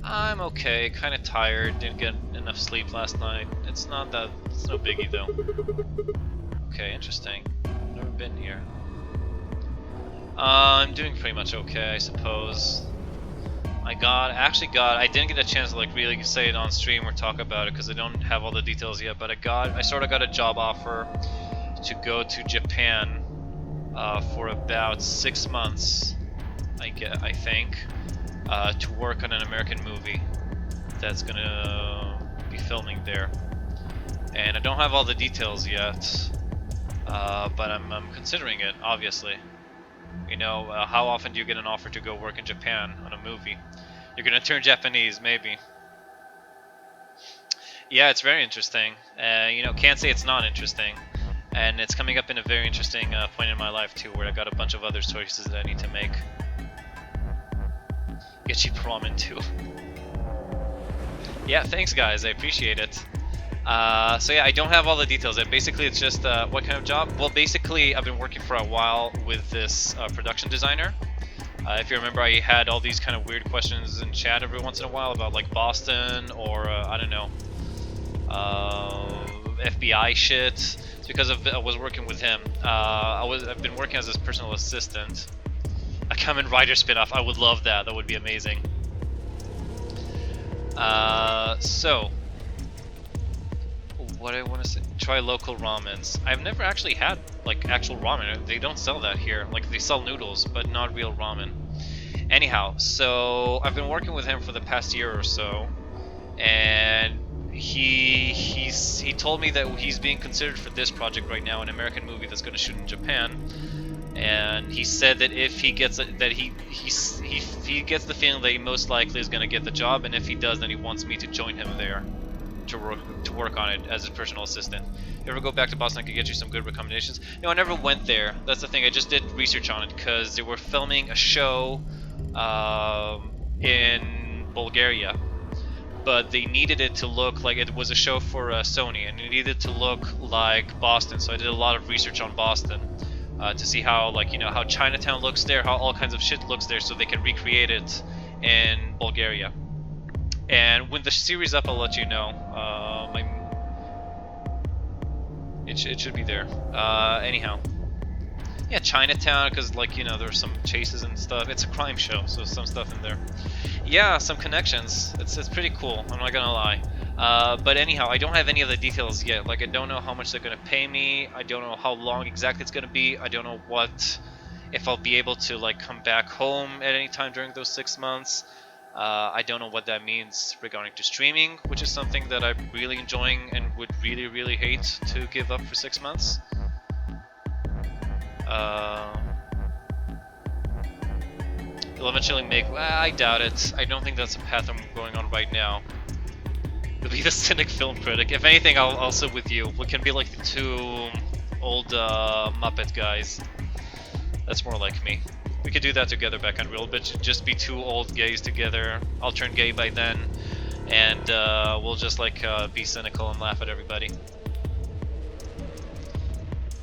I'm okay, kind of tired, didn't get enough sleep last night. It's no biggie though. Okay, interesting. Never been here. I'm doing pretty much okay, I suppose. I didn't get a chance to like really say it on stream or talk about it because I don't have all the details yet, but I sort of got a job offer to go to Japan for about 6 months, I think, to work on an American movie that's gonna be filming there. And I don't have all the details yet, but I'm considering it, obviously. You know, how often do you get an offer to go work in Japan on a movie? You're gonna turn Japanese, maybe. Yeah, it's very interesting. You know, can't say it's not interesting. And it's coming up in a very interesting point in my life, too, where I got a bunch of other choices that I need to make. Get cheap ramen, too. Yeah, thanks, guys. I appreciate it. So yeah, I don't have all the details yet. Basically, it's just what kind of job? Well, basically, I've been working for a while with this production designer. If you remember, I had all these kind of weird questions in chat every once in a while about like Boston or I don't know, FBI shit. It's because I was working with him. I've been working as his personal assistant. A Kamen Rider spin-off. I would love that. That would be amazing. So. What I want to say, try local ramens. I've never actually had like actual ramen. They don't sell that here. Like they sell noodles, but not real ramen. Anyhow, so I've been working with him for the past year or so, and he told me that he's being considered for this project right now, an American movie that's going to shoot in Japan. And he said that if he gets that he gets the feeling that he most likely is going to get the job, and if he does, then he wants me to join him there. To work on it as his personal assistant. If you ever go back to Boston, I could get you some good recommendations. No, I never went there. That's the thing. I just did research on it because they were filming a show in Bulgaria, but they needed it to look like it was a show for Sony, and it needed to look like Boston. So I did a lot of research on Boston to see how, like, you know, how Chinatown looks there, how all kinds of shit looks there, so they can recreate it in Bulgaria. And when the series up, I'll let you know. It should be there. Anyhow, yeah, Chinatown, because like, you know, there's some chases and stuff. It's a crime show, so some stuff in there. Yeah, some connections. It's pretty cool. I'm not gonna lie. But anyhow, I don't have any of the details yet. Like, I don't know how much they're gonna pay me. I don't know how long exactly it's gonna be. I don't know if I'll be able to like come back home at any time during those 6 months. I don't know what that means regarding to streaming, which is something that I'm really enjoying and would really, really hate to give up for 6 months. You'll eventually make... I doubt it. I don't think that's a path I'm going on right now. You'll be the cynic film critic. If anything, I'll sit with you. We can be like the two old Muppet guys. That's more like me. We could do that together back on Real, but just be two old gays together. I'll turn gay by then, and we'll just like be cynical and laugh at everybody.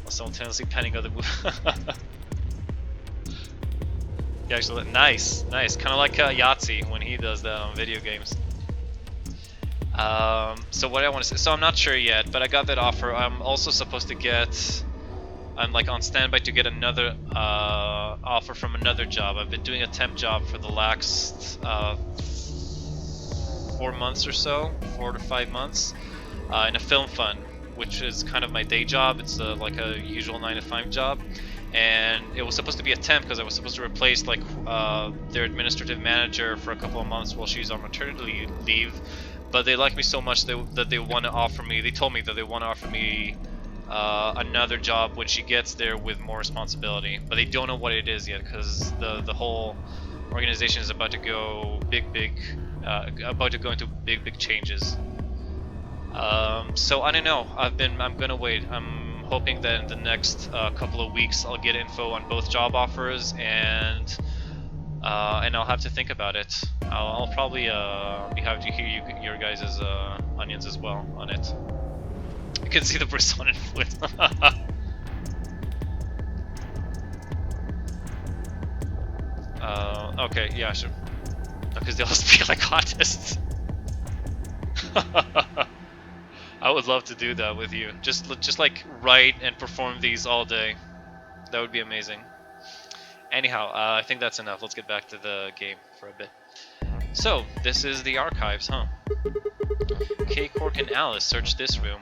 While simultaneously penning other Yeah, actually, nice. Kind of like Yahtzee when he does that on video games. So what I want to say, so I'm not sure yet, but I got that offer. I'm also supposed to get... I'm like on standby to get another offer from another job. I've been doing a temp job for the last 4 months or so, 4 to 5 months, in a film fund, which is kind of my day job. It's like a usual 9 to 5 job, and it was supposed to be a temp because I was supposed to replace like their administrative manager for a couple of months while she's on maternity leave. But they like me so much that they want to offer me. They told me that they want to offer me another job when she gets there with more responsibility, but they don't know what it is yet because the whole organization is about to go about to go into big changes. So I don't know. I'm gonna wait. I'm hoping that in the next couple of weeks I'll get info on both job offers, and I'll have to think about it. I'll probably be happy to hear your guys' onions as well on it. You can see the persona foot. Okay, yeah, sure. Because they'll speak like artists. I would love to do that with you. Just like write and perform these all day. That would be amazing. Anyhow, I think that's enough. Let's get back to the game for a bit. So, this is the archives, huh? Kay, Cork, and Alice search this room.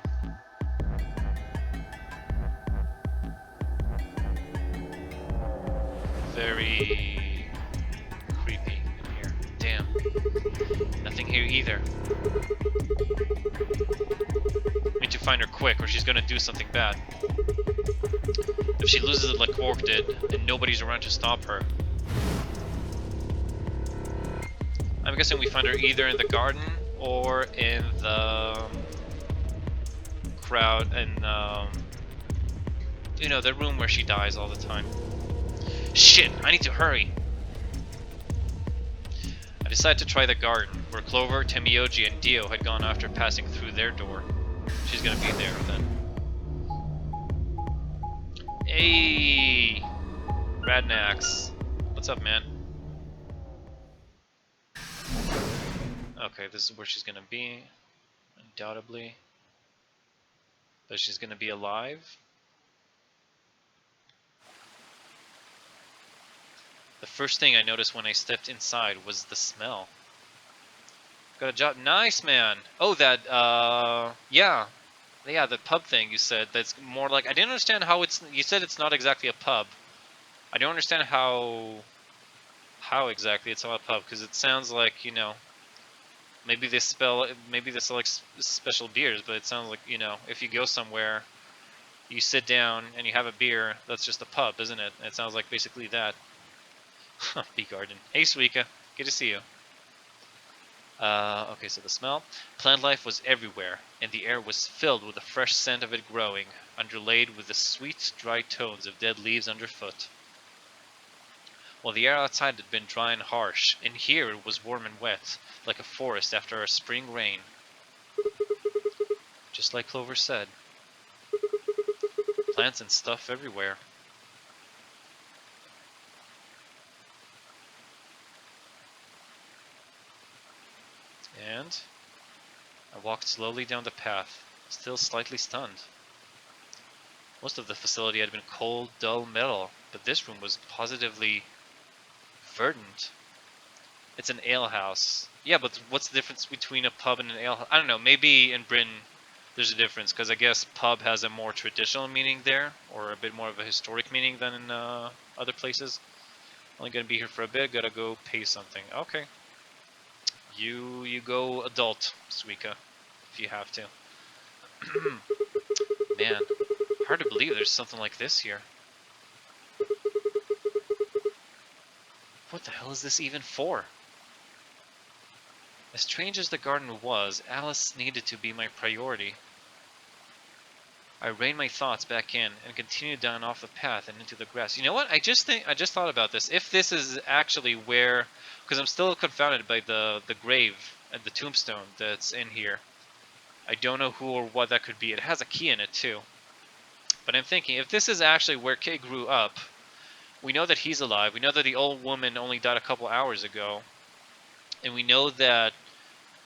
Very creepy in here. Damn. Nothing here either. Need to find her quick or she's gonna do something bad. If she loses it like Quark did, and nobody's around to stop her. I'm guessing we find her either in the garden or in the crowd and you know, the room where she dies all the time. Shit, I need to hurry. I decided to try the garden, where Clover, Temioji, and Dio had gone after passing through their door. She's gonna be there then. Hey, Radnax. What's up, man? Okay, this is where she's gonna be, undoubtedly. But she's gonna be alive. The first thing I noticed when I stepped inside was the smell. Got a job. Nice, man. Oh, that, yeah. Yeah, the pub thing you said. That's more like, I didn't understand how it's, you said it's not exactly a pub. I don't understand how exactly it's not a pub, because it sounds like, you know, maybe they sell like special beers, but it sounds like, you know, if you go somewhere, you sit down and you have a beer, that's just a pub, isn't it? It sounds like basically that. Bee Garden. Hey, Suika. Good to see you. Okay, so the smell. Plant life was everywhere, and the air was filled with the fresh scent of it growing, underlaid with the sweet, dry tones of dead leaves underfoot. While the air outside had been dry and harsh, in here it was warm and wet, like a forest after a spring rain. Just like Clover said. Plants and stuff everywhere. And I walked slowly down the path, still slightly stunned. Most of the facility had been cold, dull metal, but this room was positively verdant. It's an alehouse. Yeah, but what's the difference between a pub and an alehouse? I don't know, maybe in Britain there's a difference, because I guess pub has a more traditional meaning there, or a bit more of a historic meaning than in other places. Only gonna be here for a bit, gotta go pay something. Okay. You go adult, Suika, if you have to. Man, hard to believe there's something like this here. What the hell is this even for? As strange as the garden was, Alice needed to be my priority. I reined my thoughts back in and continued down off the path and into the grass. You know what? I just thought about this. If this is actually where, because I'm still confounded by the grave and the tombstone that's in here. I don't know who or what that could be. It has a key in it too. But I'm thinking, if this is actually where Kay grew up, we know that he's alive. We know that the old woman only died a couple hours ago. And we know that,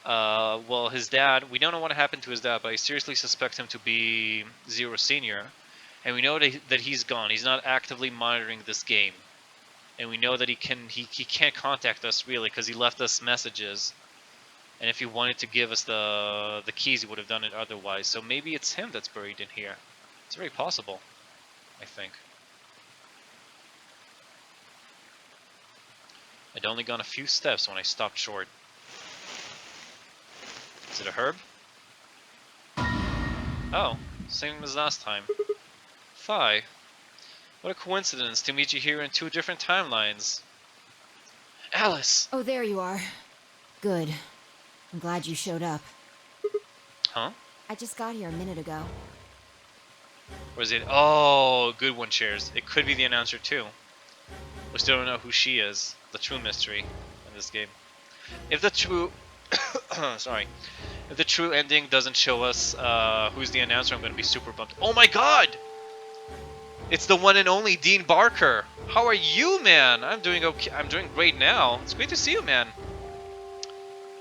well, his dad, we don't know what happened to his dad, but I seriously suspect him to be Zero Senior. And we know that he's gone. He's not actively monitoring this game. And we know that he can't contact us really because he left us messages. And if he wanted to give us the keys, he would have done it otherwise. So maybe it's him that's buried in here. It's very possible, I think. I'd only gone a few steps when I stopped short. Is it a herb? Oh, same as last time. Phi. What a coincidence to meet you here in 2 different timelines. Alice! Oh, there you are. Good. I'm glad you showed up. Huh? I just got here a minute ago. Or is it? Oh, good one, Chairs. It could be the announcer too. We still don't know who she is. The true mystery in this game. If the true, sorry, if the true ending doesn't show us who's the announcer, I'm gonna be super bummed. Oh my God! It's the one and only Dean Barker. How are you, man? I'm doing okay. I'm doing great now. It's great to see you, man.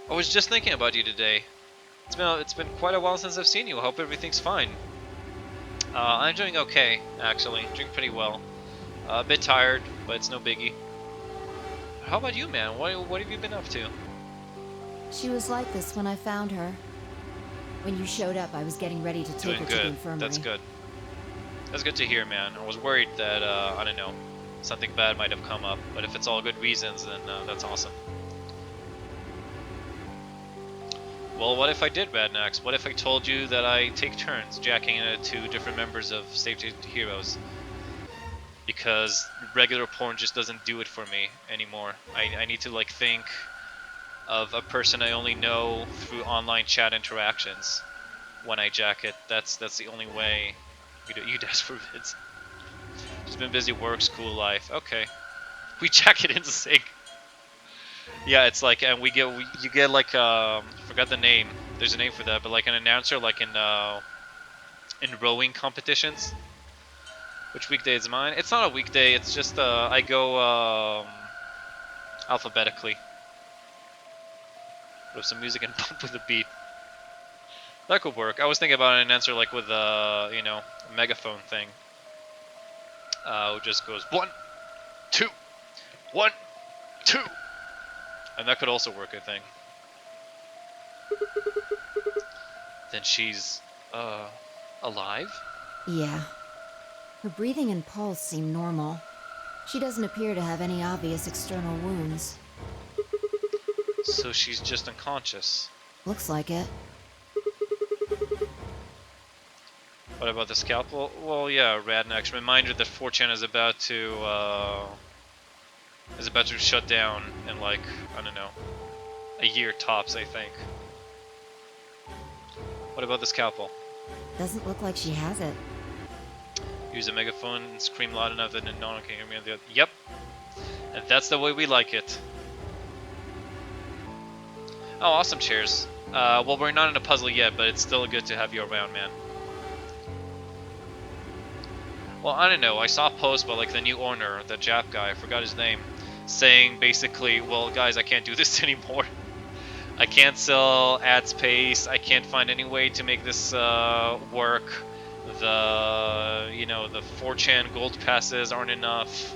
I was just thinking about you today. It's been quite a while since I've seen you. I hope everything's fine. I'm doing okay, actually. Doing pretty well. A bit tired, but it's no biggie. How about you, man? What have you been up to? She was like this when I found her. When you showed up, I was getting ready to take Doing her to the good. infirmary. That's good. That's good to hear, man. I was worried that, I don't know, something bad might have come up. But if it's all good reasons, then that's awesome. Well, what if I did, Radnax? What if I told you that I take turns jacking into different members of Safety Heroes? Because regular porn just doesn't do it for me anymore. I need to, like, think of a person I only know through online chat interactions when I jack it. That's the only way you dash for vids. Just been busy work, school life. Okay. We jack it in sync. Yeah, it's like, and you get like, forgot the name. There's a name for that, but like an announcer, like in rowing competitions. Which weekday is mine? It's not a weekday. It's just I go alphabetically with some music and bump with a beat. That could work. I was thinking about an announcer like with you know, a megaphone thing. Who just goes 1, 2, 1, 2. And that could also work, I think. Then she's, alive? Yeah. Her breathing and pulse seem normal. She doesn't appear to have any obvious external wounds. So she's just unconscious. Looks like it. What about the scalpel? Well, yeah, Radnax. Reminder that 4chan is about to shut down in, like, I don't know, a year tops, I think. What about the scalpel? Doesn't look like she has it. Use a megaphone and scream loud enough that no one can hear me on the other. Yep. And that's the way we like it. Oh, awesome, Cheers. Well, we're not in a puzzle yet, but it's still good to have you around, man. Well, I don't know. I saw a post by, like, the new owner, the Jap guy, I forgot his name, saying basically, well, guys, I can't do this anymore. I can't sell ad space. I can't find any way to make this work. The, you know, the 4chan gold passes aren't enough.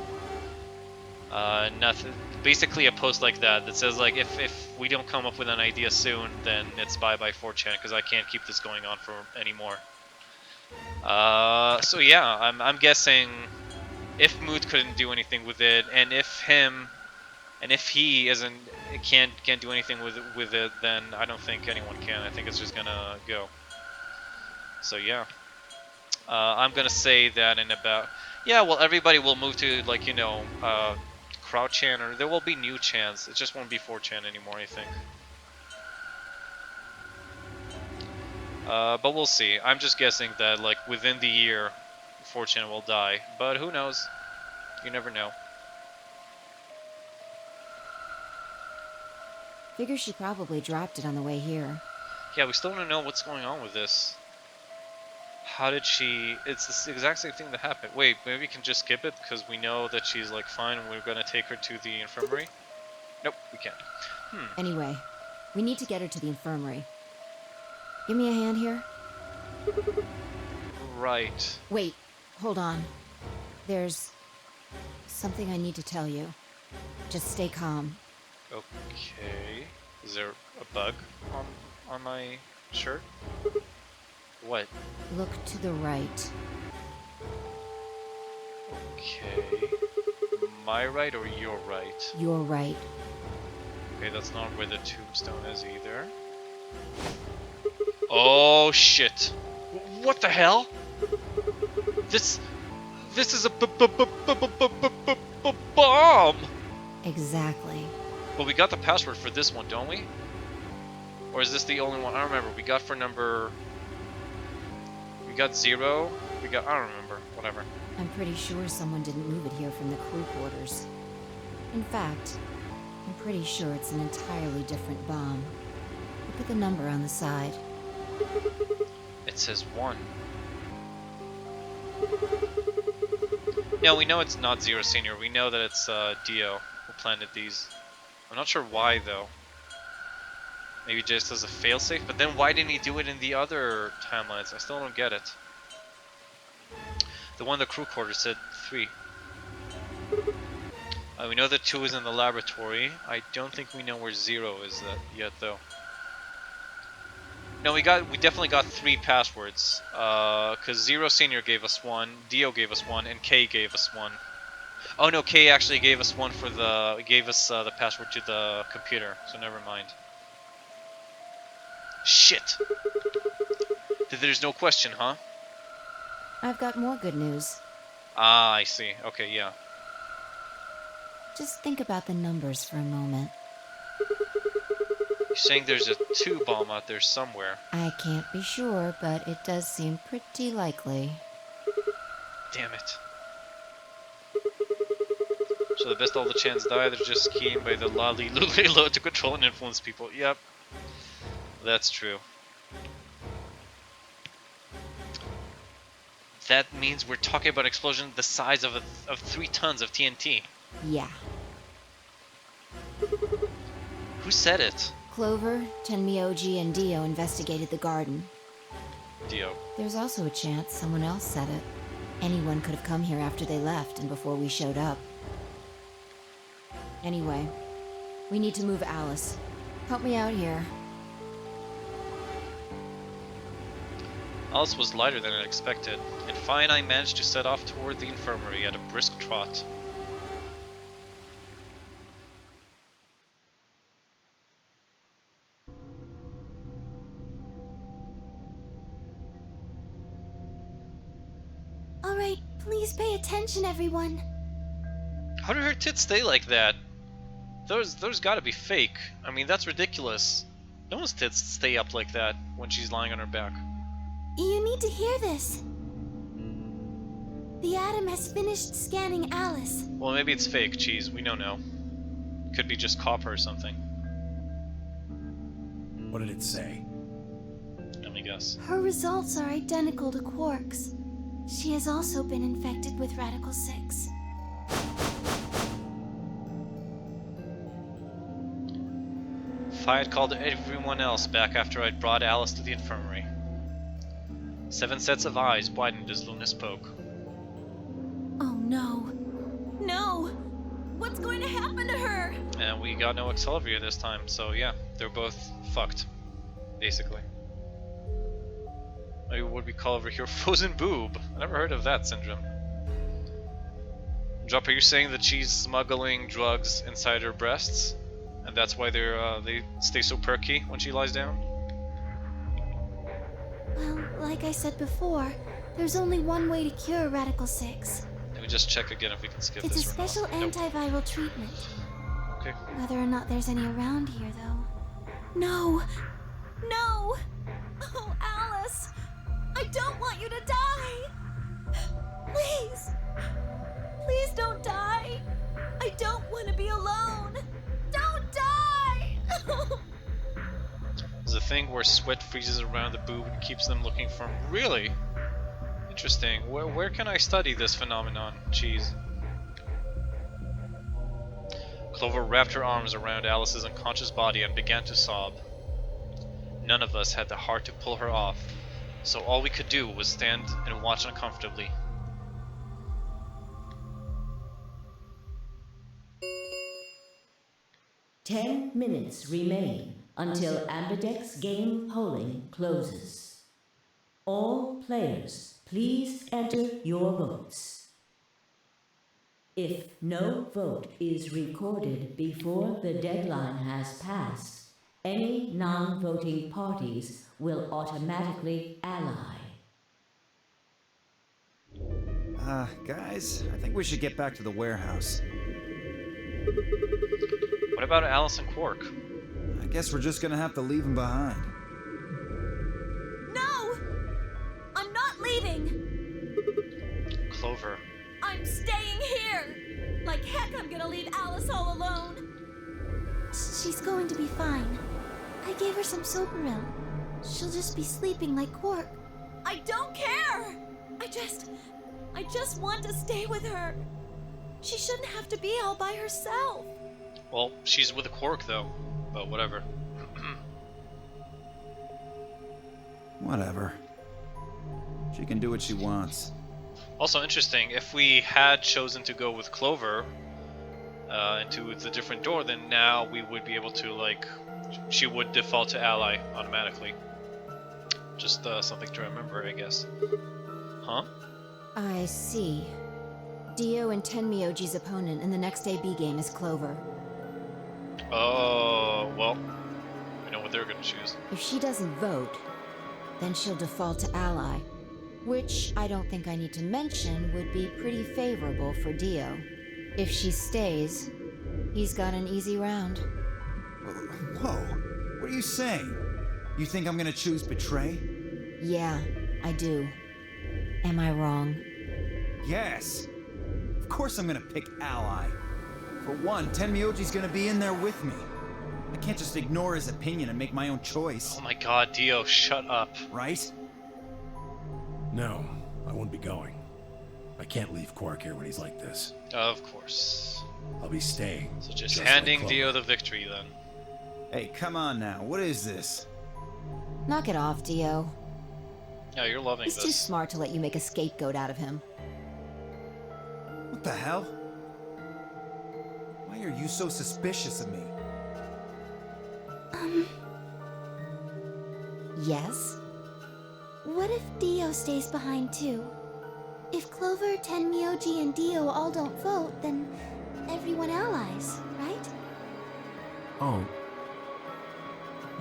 Nothing. Basically, a post like that says, like, if we don't come up with an idea soon, then it's bye-bye 4chan, because I can't keep this going on for anymore. So yeah, I'm guessing if Mood couldn't do anything with it, and if he can't do anything with it, then I don't think anyone can. I think it's just gonna go. So yeah, I'm gonna say that in about, yeah, well, everybody will move to, like, you know, Crowd-chan, or there will be new chans. It just won't be 4chan anymore, I think. But we'll see. I'm just guessing that, like, within the year, 4chan will die. But who knows? You never know. Figure she probably dropped it on the way here. Yeah, we still don't know what's going on with this. How did she... It's the exact same thing that happened. Wait, maybe we can just skip it because we know that she's, like, fine and we're gonna take her to the infirmary? Nope, we can't. Anyway, we need to get her to the infirmary. Give me a hand here. Right. Wait, hold on. There's something I need to tell you. Just stay calm. Okay. Is there a bug on my shirt? What? Look to the right. Okay. My right or your right? Your right. Okay, that's not where the tombstone is either. Oh shit! What the hell? This is a bomb! Exactly. But we got the password for this one, don't we? Or is this the only one? I don't remember. We got for number... We got 0. We got... I don't remember. Whatever. I'm pretty sure someone didn't move it here from the crew quarters. In fact, I'm pretty sure it's an entirely different bomb. Look at the number on the side. It says 1. No, we know it's not Zero Senior. We know that it's Dio who planted these. I'm not sure why, though. Maybe just as a failsafe, but then why didn't he do it in the other timelines? I still don't get it. The one the crew quarters said 3. We know that 2 is in the laboratory. I don't think we know where 0 is yet, though. No, we definitely got 3 passwords. Cause 0 Senior gave us 1, Dio gave us 1, and K gave us 1. Oh no, K actually gave us 1 for gave us the password to the computer. So never mind. Shit. There's no question, huh? I've got more good news. Ah, I see. Okay, yeah. Just think about the numbers for a moment. You're saying there's a 2 bomb out there somewhere. I can't be sure, but it does seem pretty likely. Damn it. So the best all the chance die, they're just keying by the lolly lule to control and influence people. Yep. That's true. That means we're talking about an explosion the size of 3 tons of TNT. Yeah. Who said it? Clover, Tenmyoji, and Dio investigated the garden. Dio. There's also a chance someone else said it. Anyone could have come here after they left and before we showed up. Anyway, we need to move Alice. Help me out here. Alice was lighter than I expected, and Fi and I managed to set off toward the infirmary at a brisk trot. Alright, please pay attention, everyone. How do her tits stay like that? Those gotta be fake. I mean, that's ridiculous. No one's tits stay up like that when she's lying on her back. You need to hear this. The Atom has finished scanning Alice. Well, maybe it's fake, Cheese. We don't know. Could be just copper or something. What did it say? Let me guess. Her results are identical to Quark's. She has also been infected with Radical 6. Fi had called everyone else back after I'd brought Alice to the infirmary. 7 sets of eyes widened as Luna spoke. Oh no. No! What's going to happen to her? And we got no Accelerator this time, so yeah, they're both fucked. Basically. Maybe what we call over here frozen boob. I never heard of that syndrome. Drop, are you saying that she's smuggling drugs inside her breasts? And that's why they stay so perky when she lies down? Well, like I said before, there's only one way to cure Radical 6. Let me just check again if we can skip It's a this or not. special Nope. antiviral treatment. Okay. Whether or not there's any around here, though. No! No! Oh, Alice! I don't want you to die! Please! Please don't die! I don't want to be alone! Don't die! There's a thing where sweat freezes around the boob and keeps them looking for him. Really? Interesting. Where can I study this phenomenon? Cheese. Clover wrapped her arms around Alice's unconscious body and began to sob. None of us had the heart to pull her off, so all we could do was stand and watch uncomfortably. Ten minutes remain until Ambidex game polling closes. All players, please enter your votes. If no vote is recorded before the deadline has passed, any non-voting parties will automatically ally. Guys, I think we should get back to the warehouse. What about Alice and Quark? I guess we're just gonna have to leave them behind. No! I'm not leaving! Clover. I'm staying here! Like heck, I'm gonna leave Alice all alone! She's going to be fine. I gave her some Soparil. She'll just be sleeping like Quark. I don't care! I just want to stay with her. She shouldn't have to be all by herself. Well, she's with a Quark though, but whatever. Whatever. She can do what she wants. Also interesting, if we had chosen to go with Clover into the different door, then now we would be able to, like, she would default to ally automatically. Just something to remember, I guess. Huh? I see. Dio and Tenmyoji's opponent in the next AB game is Clover. Oh, well, we know what they're gonna choose. If she doesn't vote, then she'll default to ally, which I don't think I need to mention would be pretty favorable for Dio. If she stays, he's got an easy round. Whoa, what are you saying? You think I'm gonna choose Betray? Yeah, I do. Am I wrong? Yes. Of course I'm gonna pick Ally. For one, Tenmyoji's gonna be in there with me. I can't just ignore his opinion and make my own choice. Oh my god, Dio, shut up. Right? No, I won't be going. I can't leave Quark here when he's like this. Of course. I'll be staying. So just like handing Clover. Dio the victory then. Hey, come on now. What is this? Knock it off, Dio. Yeah, you're loving He's this. too smart to let you make a scapegoat out of him. What the hell? Why are you so suspicious of me? Yes? What if Dio stays behind too? If Clover, Tenmyoji, and Dio all don't vote, then everyone allies, right? Oh.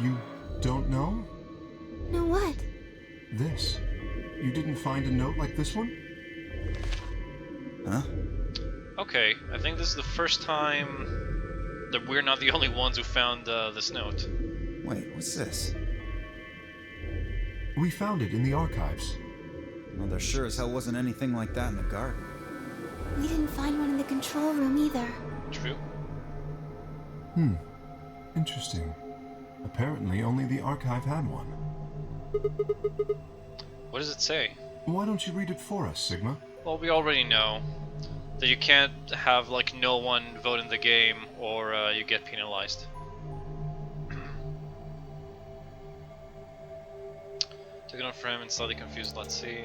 You don't know? No what? This. You didn't find a note like this one? Huh? Okay, I think this is the first time that we're not the only ones who found this note. Wait, what's this? We found it in the archives. Well, there sure as hell wasn't anything like that in the garden. We didn't find one in the control room either. True. Interesting. Apparently only the archive had one. What does it say? Why don't you read it for us, Sigma? Well, we already know that you can't have, like, no one vote in the game or you get penalized. Took it on frame and slightly confused, let's see.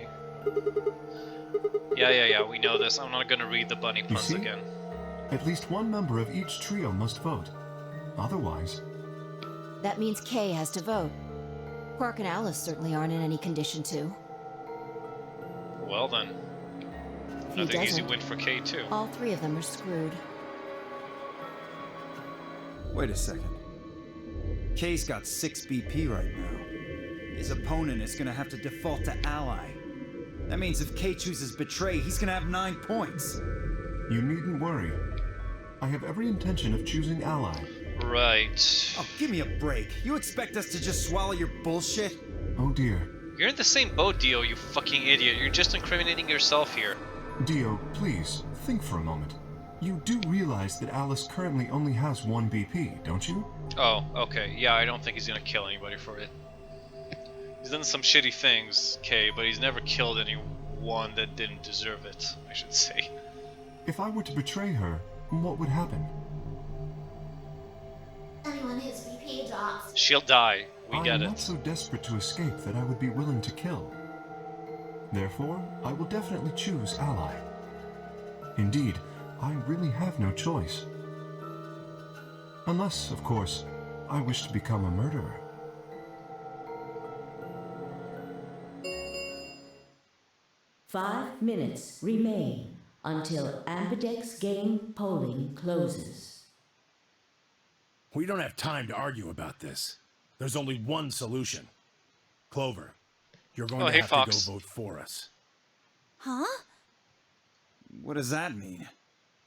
Yeah, we know this. I'm not gonna read the bunny puns see? again. At least one member of each trio must vote. Otherwise... That means Kay has to vote. Quark and Alice certainly aren't in any condition to. Well then. If he Another easy doesn't, win for K too. all three of them are screwed. Wait a second. Kay's got 6 BP right now. His opponent is gonna have to default to ally. That means if Kay chooses Betray, he's gonna have 9 points. You needn't worry. I have every intention of choosing ally. Right. Oh, give me a break. You expect us to just swallow your bullshit? Oh dear. You're in the same boat, Dio, you fucking idiot. You're just incriminating yourself here. Dio, please, think for a moment. You do realize that Alice currently only has 1 BP, don't you? Oh, okay. Yeah, I don't think he's gonna kill anybody for it. He's done some shitty things, K, but he's never killed anyone that didn't deserve it, I should say. If I were to betray her, what would happen? Anyone whose BP drops. She'll die. We get I'm it. not so desperate to escape that I would be willing to kill. Therefore, I will definitely choose ally. Indeed, I really have no choice. Unless, of course, I wish to become a murderer. Five minutes remain until Ambidex game polling closes. We don't have time to argue about this. There's only one solution. Clover, you're going Oh, to hey, have Fox. to go vote for us. Huh? What does that mean?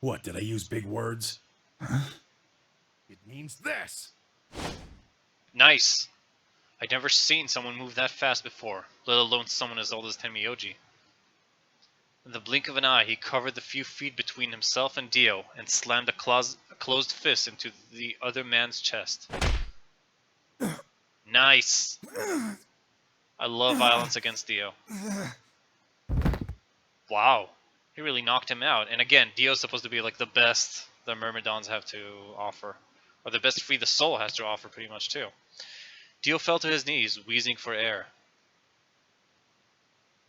What, did I use big words? It means this! Nice. I'd never seen someone move that fast before, let alone someone as old as Tenmyoji. In the blink of an eye, he covered the few feet between himself and Dio and slammed a closed fist into the other man's chest. Nice. I love violence against Dio. Wow. He really knocked him out. And again, Dio's supposed to be like the best the Myrmidons have to offer. Or the best Free the Soul has to offer pretty much too. Dio fell to his knees, wheezing for air.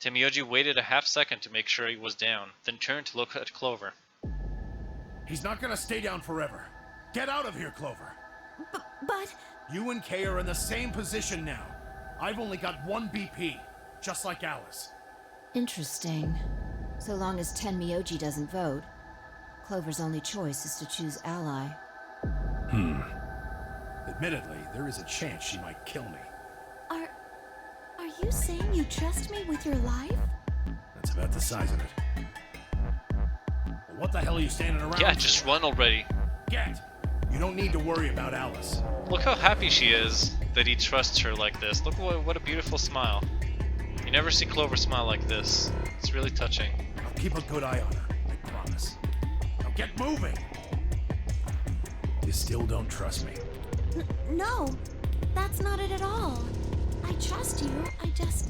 Temiyoji waited a half second to make sure he was down, then turned to look at Clover. He's not gonna stay down forever. Get out of here, Clover. But... You and Kay are in the same position now. I've only got 1 BP, just like Alice. Interesting. So long as Tenmyoji doesn't vote, Clover's only choice is to choose Ally. Admittedly, there is a chance she might kill me. Are you saying you trust me with your life? That's about the size of it. Well, what the hell are you standing around Yeah, for? just run already. Get! You don't need to worry about Alice. Look how happy she is that he trusts her like this. Look what a beautiful smile. You never see Clover smile like this. It's really touching. I'll keep a good eye on her, I promise. Now get moving! You still don't trust me. No, that's not it at all. I trust you, I just...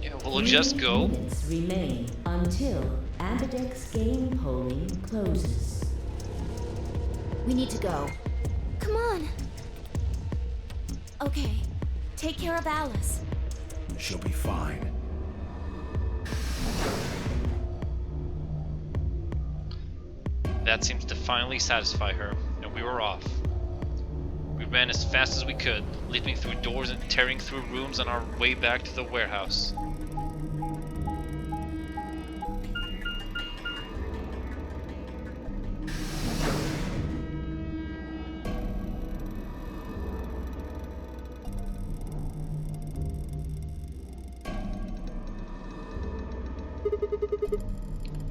Yeah, we'll just go. 3 minutes remain until Ambidex game polling closes. We need to go. Come on. Okay, take care of Alice. She'll be fine. That seems to finally satisfy her, and we were off. We ran as fast as we could, leaping through doors and tearing through rooms on our way back to the warehouse.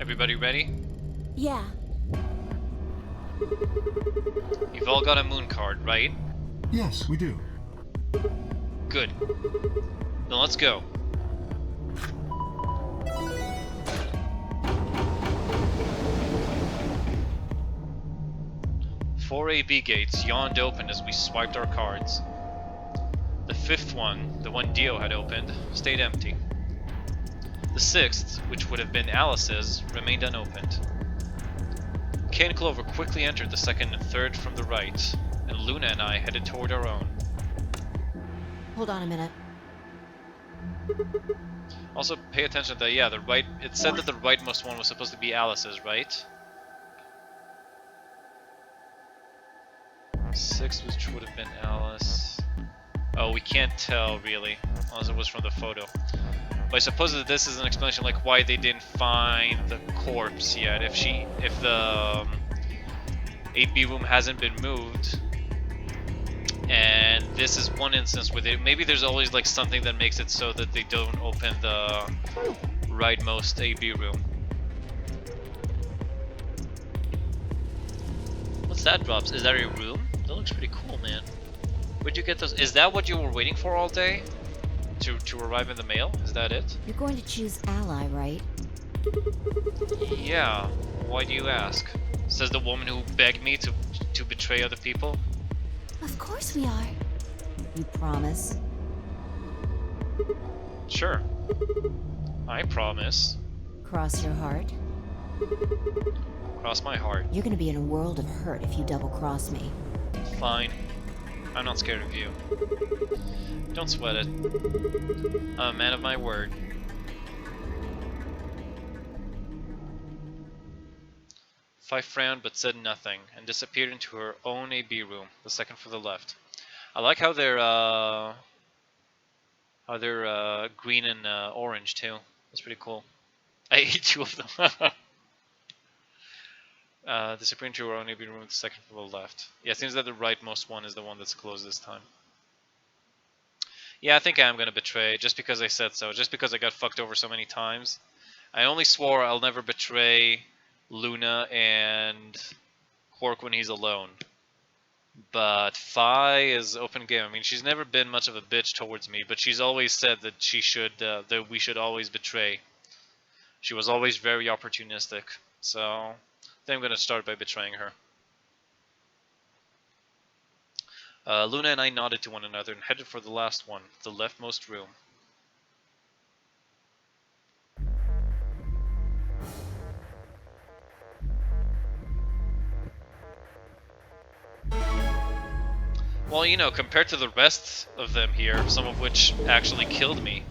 Everybody ready? Yeah. You've all got a moon card, right? Yes, we do. Good. Then let's go. Four AB gates yawned open as we swiped our cards. The fifth one, the one Dio had opened, stayed empty. The sixth, which would have been Alice's, remained unopened. Kay and Clover quickly entered the second and third from the right, and Luna and I headed toward our own. Hold on a minute. Also, pay attention that, yeah, the right... It said that the rightmost one was supposed to be Alice's, right? Sixth, which would have been Alice... Oh, we can't tell, really, unless it was from the photo. But I suppose that this is an explanation, like, why they didn't find the corpse yet. If the 8B room hasn't been moved, and this is one instance where maybe there's always, like, something that makes it so that they don't open the rightmost 8B room. What's that, Drops? Is that your room? That looks pretty cool, man. Where'd you get those? Is that what you were waiting for all day? To arrive in the mail? Is that it? You're going to choose Ally, right? Yeah. Why do you ask? Says the woman who begged me to betray other people. Of course we are. You promise? Sure. I promise. Cross your heart? Cross my heart. You're gonna be in a world of hurt if you double-cross me. Fine. I'm not scared of you. Don't sweat it. I'm a man of my word. Fife frowned but said nothing, and disappeared into her own AB room, the second from the left. I like how they're green and orange too. That's pretty cool. I ate 2 of them. Disappearing to her own AB room, the second from the left. Yeah, it seems that the rightmost one is the one that's closed this time. Yeah, I think I am gonna betray, just because I said so, just because I got fucked over so many times. I only swore I'll never betray Luna and Quark when he's alone. But Fi is open game. I mean, she's never been much of a bitch towards me, but she's always said that that we should always betray. She was always very opportunistic, so I think I'm gonna start by betraying her. Luna and I nodded to one another and headed for the last one, the leftmost room. Well, you know, compared to the rest of them here, some of which actually killed me.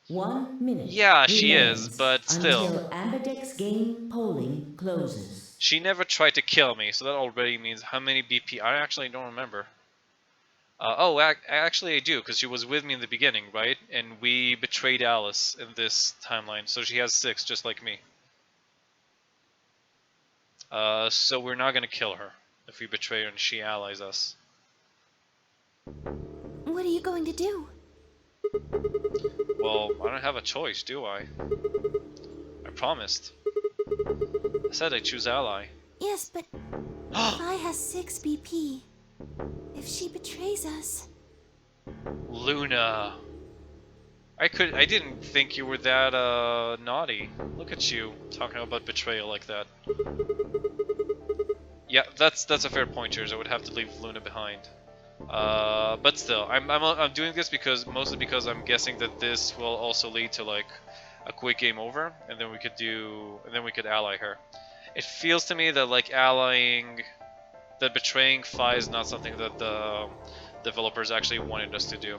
1 minute. Yeah, she is, remains but still. Until Ambidex game polling closes. She never tried to kill me, so that already means how many BP? I actually don't remember. Actually I do, because she was with me in the beginning, right? And we betrayed Alice in this timeline, so she has 6, just like me. So we're not gonna kill her if we betray her and she allies us. What are you going to do? Well, I don't have a choice, do I? I promised. I said I choose ally. Yes, but Vi has 6 BP. If she betrays us... Luna. I didn't think you were that naughty. Look at you talking about betrayal like that. Yeah, that's a fair point, Cheers. I would have to leave Luna behind. But still, I'm doing this mostly because I'm guessing that this will also lead to like a quick game over, and then we could ally her. It feels to me that like betraying Fi is not something that the developers actually wanted us to do.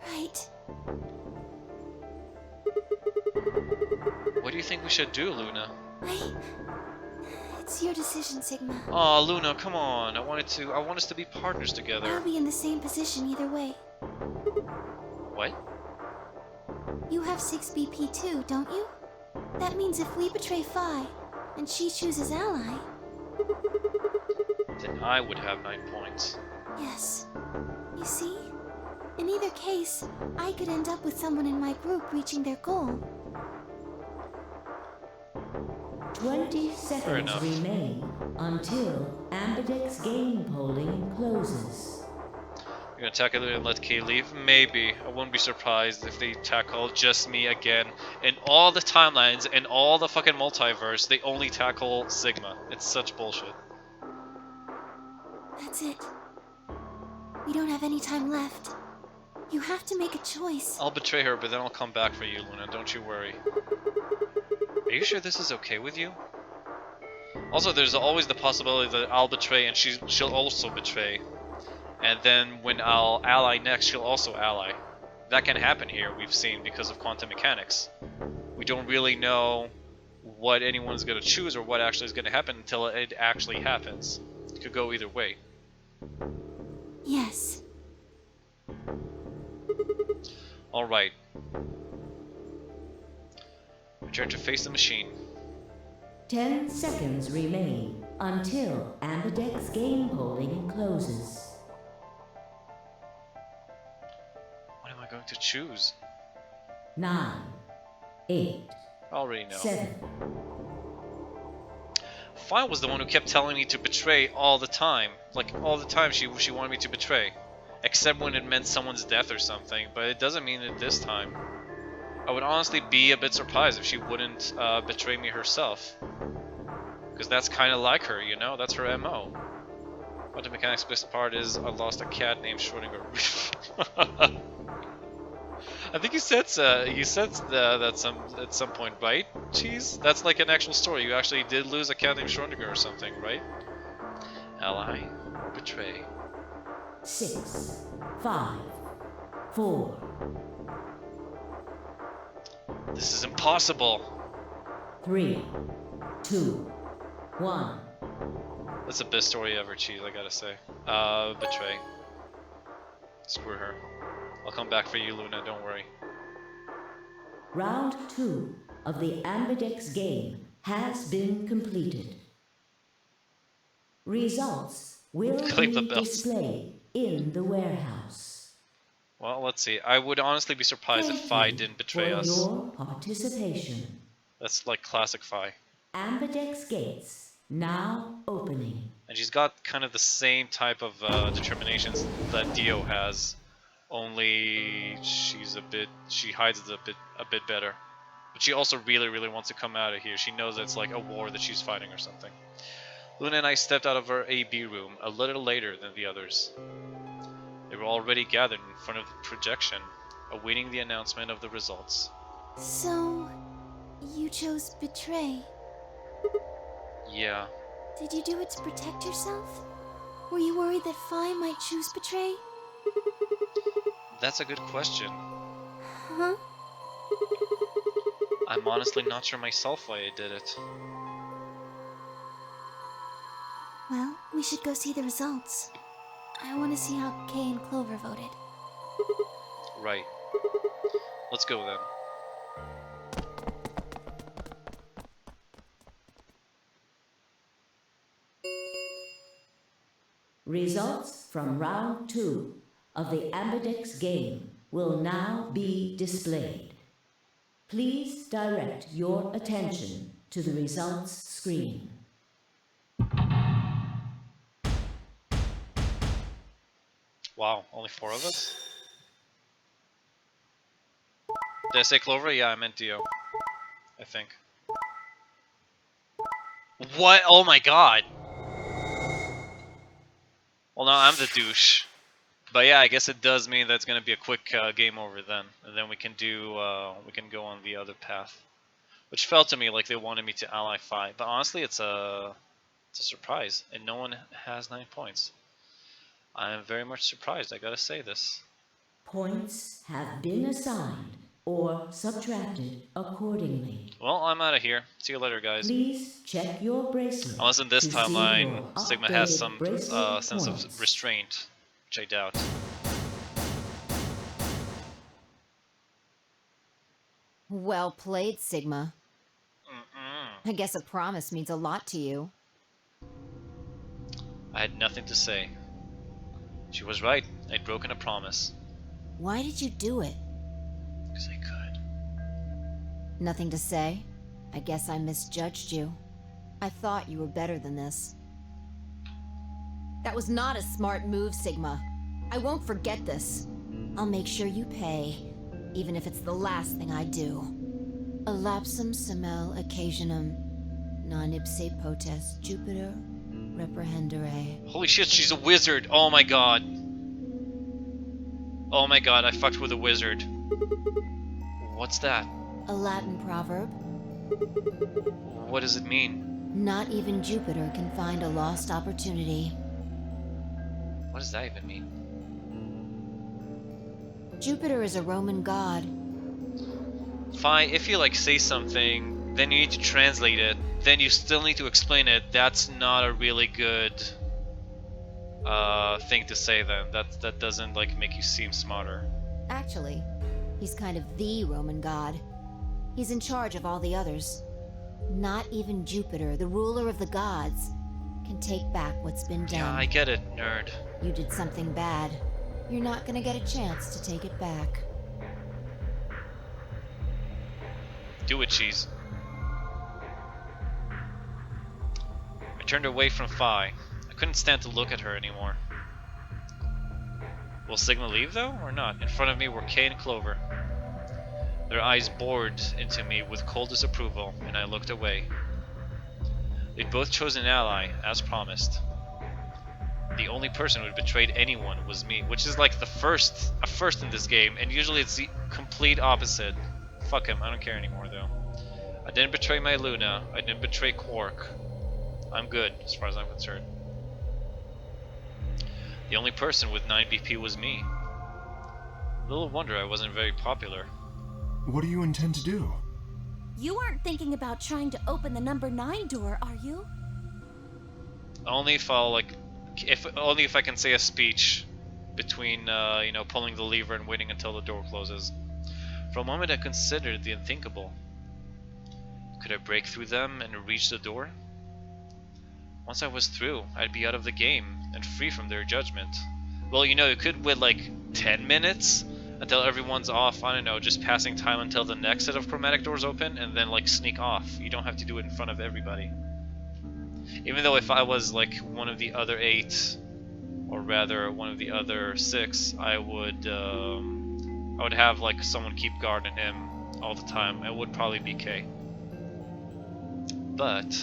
Right. What do you think we should do, Luna? It's your decision, Sigma. Aw, Luna, come on. I want us to be partners together. I'll be in the same position either way. What? You have 6 BP too, don't you? That means if we betray Fi, and she chooses ally... Then I would have 9 points. Yes. You see? In either case, I could end up with someone in my group reaching their goal. 20 seconds remain until Ambidex game polling closes. You're gonna tackle it and let Kay leave? Maybe. I wouldn't be surprised if they tackle just me again. In all the timelines, in all the fucking multiverse, they only tackle Sigma. It's such bullshit. That's it. We don't have any time left. You have to make a choice. I'll betray her, but then I'll come back for you, Luna. Don't you worry. Are you sure this is okay with you? Also, there's always the possibility that I'll betray and she'll also betray. And then when I'll ally next, she'll also ally. That can happen here, we've seen, because of quantum mechanics. We don't really know what anyone's going to choose or what actually is going to happen until it actually happens. It could go either way. Yes. Alright. Return to face the machine. 10 seconds remain until Ambidex game polling closes. What am I going to choose? 9, 8, I already know. 7. Fi was the one who kept telling me to betray all the time. Like, all the time she wanted me to betray. Except when it meant someone's death or something, but it doesn't mean it this time. I would honestly be a bit surprised if she wouldn't betray me herself. Because that's kind of like her, you know? That's her MO. Quantum mechanics' best part is I lost a cat named Schrodinger. I think you said that at some point, right? Cheese? That's like an actual story. You actually did lose a cat named Schrodinger or something, right? Ally or betray? 6, 5, 4. This is impossible. 3, 2, 1. That's the best story ever, Cheese, I gotta say. Betray. Screw her. I'll come back for you, Luna, don't worry. Round 2 of the Ambidex game has been completed. Results will Click the be bells. displayed in the warehouse. Well, let's see. I would honestly be surprised if Fi didn't betray for us. your participation. That's like classic Fi. Ambidex gates now opening. And she's got kind of the same type of determinations that Dio has, only she hides it a bit better. But she also really, really wants to come out of here. She knows it's like a war that she's fighting or something. Luna and I stepped out of our AB room a little later than the others. They were already gathered in front of the projection, awaiting the announcement of the results. So, you chose betray. Yeah. Did you do it to protect yourself? Were you worried that Phi might choose betray? That's a good question. Huh? I'm honestly not sure myself why I did it. Well, we should go see the results. I want to see how Kay and Clover voted. Right. Let's go then. Results from round 2 of the Ambidex game will now be displayed. Please direct your attention to the results screen. Wow, only 4 of us? Did I say Clover? Yeah, I meant Dio. I think. What? Oh my god! Well, now I'm the douche. But yeah, I guess it does mean that's gonna be a quick game over then. And then we can go on the other path. Which felt to me like they wanted me to ally Phi. But honestly, it's a surprise. And no one has 9 points. I am very much surprised, I gotta say this. Points have been assigned or subtracted accordingly. Well, I'm out of here. See you later, guys. Please check your bracelet. Unless in this to see timeline, your Sigma has updated some bracelet sense of points. restraint, which I doubt. Well played, Sigma. Mm-mm. I guess a promise means a lot to you. I had nothing to say. She was right. I'd broken a promise. Why did you do it? Because I could. Nothing to say? I guess I misjudged you. I thought you were better than this. That was not a smart move, Sigma. I won't forget this. I'll make sure you pay, even if it's the last thing I do. Elapsum semel occasionum non ipse potest Jupiter reprehendere. Holy shit, she's a wizard! Oh my god. Oh my god, I fucked with a wizard. What's that? A Latin proverb. What does it mean? Not even Jupiter can find a lost opportunity. What does that even mean? Jupiter is a Roman god. Fine, if you like say something, then you need to translate it, then you still need to explain it. That's not a really good thing to say then. That doesn't like make you seem smarter. Actually, he's kind of the Roman god. He's in charge of all the others. Not even Jupiter, the ruler of the gods, can take back what's been done. Yeah, I get it, nerd. You did something bad. You're not gonna get a chance to take it back. Do it, cheese. I turned away from Phi. I couldn't stand to look at her anymore. Will Sigma leave though, or not? In front of me were Kay and Clover. Their eyes bored into me with cold disapproval, and I looked away. They'd both chosen an ally, as promised. The only person who had betrayed anyone was me, which is like a first in this game, and usually it's the complete opposite. Fuck him, I don't care anymore though. I didn't betray my Luna, I didn't betray Quark. I'm good, as far as I'm concerned. The only person with 9 BP was me. Little wonder I wasn't very popular. What do you intend to do? You aren't thinking about trying to open the number 9 door, are you? Only if I'll only if I can say a speech between you know, pulling the lever and waiting until the door closes. For a moment I considered the unthinkable. Could I break through them and reach the door? Once I was through, I'd be out of the game and free from their judgment. Well, you know, you could wait like 10 minutes until everyone's off, I don't know, just passing time until the next set of chromatic doors open, and then like sneak off. You don't have to do it in front of everybody. Even though if I was like one of the other 8, or rather one of the other 6, I would have like someone keep guard on him all the time. It would probably be Kay. But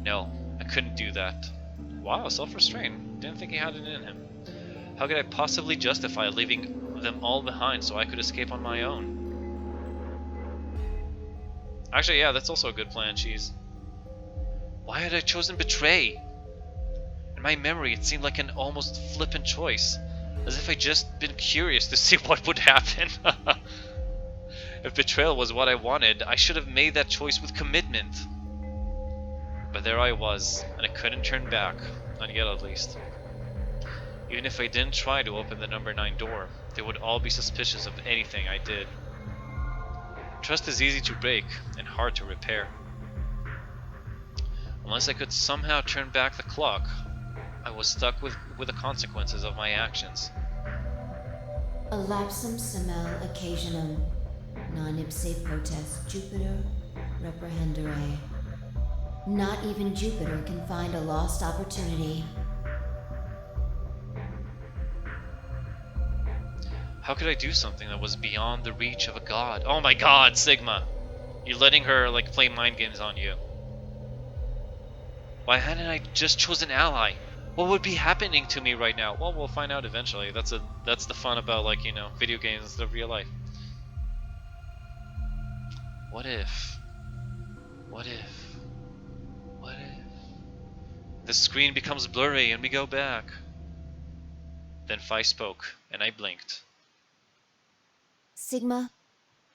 no, I couldn't do that. Wow, self-restraint. Didn't think he had it in him. How could I possibly justify leaving them all behind so I could escape on my own? Actually, yeah, that's also a good plan, Cheese. Why had I chosen Betray? In my memory, it seemed like an almost flippant choice, as if I'd just been curious to see what would happen. If betrayal was what I wanted, I should have made that choice with commitment. But there I was, and I couldn't turn back, not yet at least. Even if I didn't try to open the number 9 door, they would all be suspicious of anything I did. Trust is easy to break and hard to repair. Unless I could somehow turn back the clock, I was stuck with the consequences of my actions. A lapsum semel occasionum, non ipse potest Jupiter reprehendere. Not even Jupiter can find a lost opportunity. How could I do something that was beyond the reach of a god? Oh my god, Sigma! You're letting her, like, play mind games on you. Why hadn't I just chosen ally? What would be happening to me right now? Well, we'll find out eventually. That's the fun about, like, you know, video games instead of real life. What if? What if? What if? The screen becomes blurry and we go back. Then Fi spoke, and I blinked. Sigma,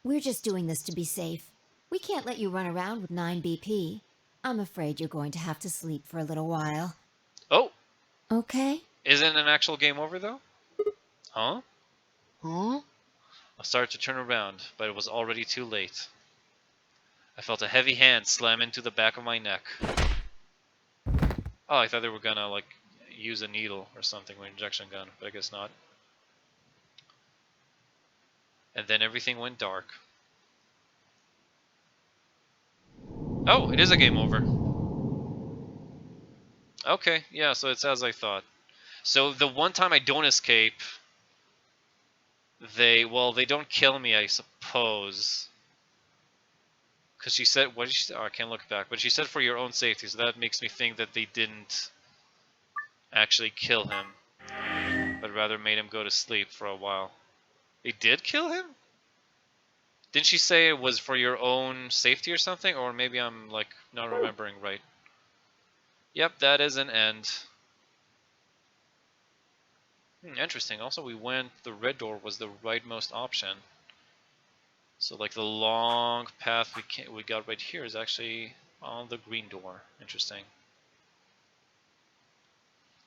we're just doing this to be safe. We can't let you run around with 9 BP. I'm afraid you're going to have to sleep for a little while. Oh! Okay? Isn't an actual game over, though? Huh? Huh? I started to turn around, but it was already too late. I felt a heavy hand slam into the back of my neck. Oh, I thought they were gonna, like, use a needle or something, or an injection gun, but I guess not. And then everything went dark. Oh, it is a game over. Okay, yeah, so it's as I thought. So the one time I don't escape, they don't kill me, I suppose. Because she said, what did she say? Oh, I can't look back. But she said for your own safety, so that makes me think that they didn't actually kill him, but rather made him go to sleep for a while. They did kill him? Didn't she say it was for your own safety or something? Or maybe I'm, like, not remembering right. Yep, that is an end. Interesting. Also, we went, the red door was the rightmost option. So, like, the long path we got right here is actually on the green door. Interesting.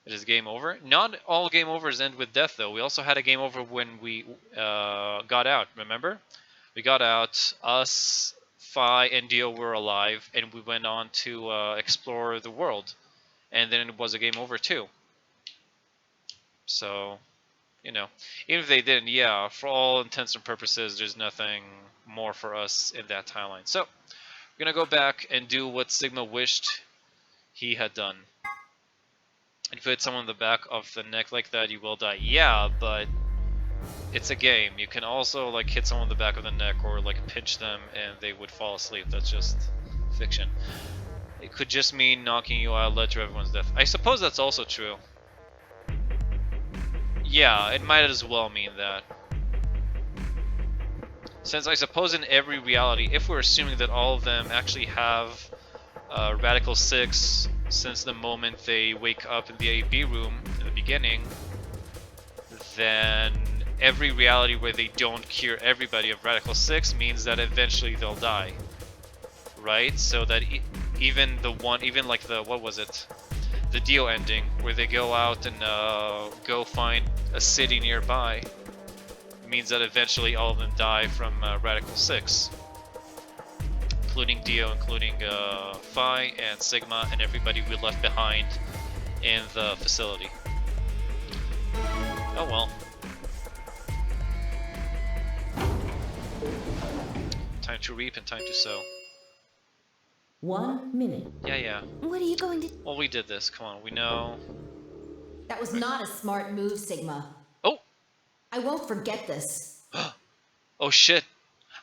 It is game over. Not all game overs end with death, though. We also had a game over when we got out, remember? We got out, us, Fi, and Dio were alive, and we went on to explore the world. And then it was a game over, too. So, you know, even if they didn't, yeah, for all intents and purposes, there's nothing more for us in that timeline. So, we're going to go back and do what Sigma wished he had done. If you hit someone in the back of the neck like that, you will die. Yeah, but it's a game. You can also, like, hit someone in the back of the neck or, like, pinch them and they would fall asleep. That's just fiction. It could just mean knocking you out, led to everyone's death. I suppose that's also true. Yeah, it might as well mean that. Since I suppose in every reality, if we're assuming that all of them actually have Radical 6 since the moment they wake up in the AB room in the beginning, then every reality where they don't cure everybody of Radical 6 means that eventually they'll die. Right? So that even the one, even like the, what was it? The Dio ending, where they go out and go find a city nearby, means that eventually all of them die from Radical 6. Including Dio, including Fi and Sigma, and everybody we left behind in the facility. Oh well. Time to reap and time to sow. 1 minute. Yeah. What are you going to... Well, we did this. Come on, we know. That was not a smart move, Sigma. Oh! I won't forget this. Oh shit.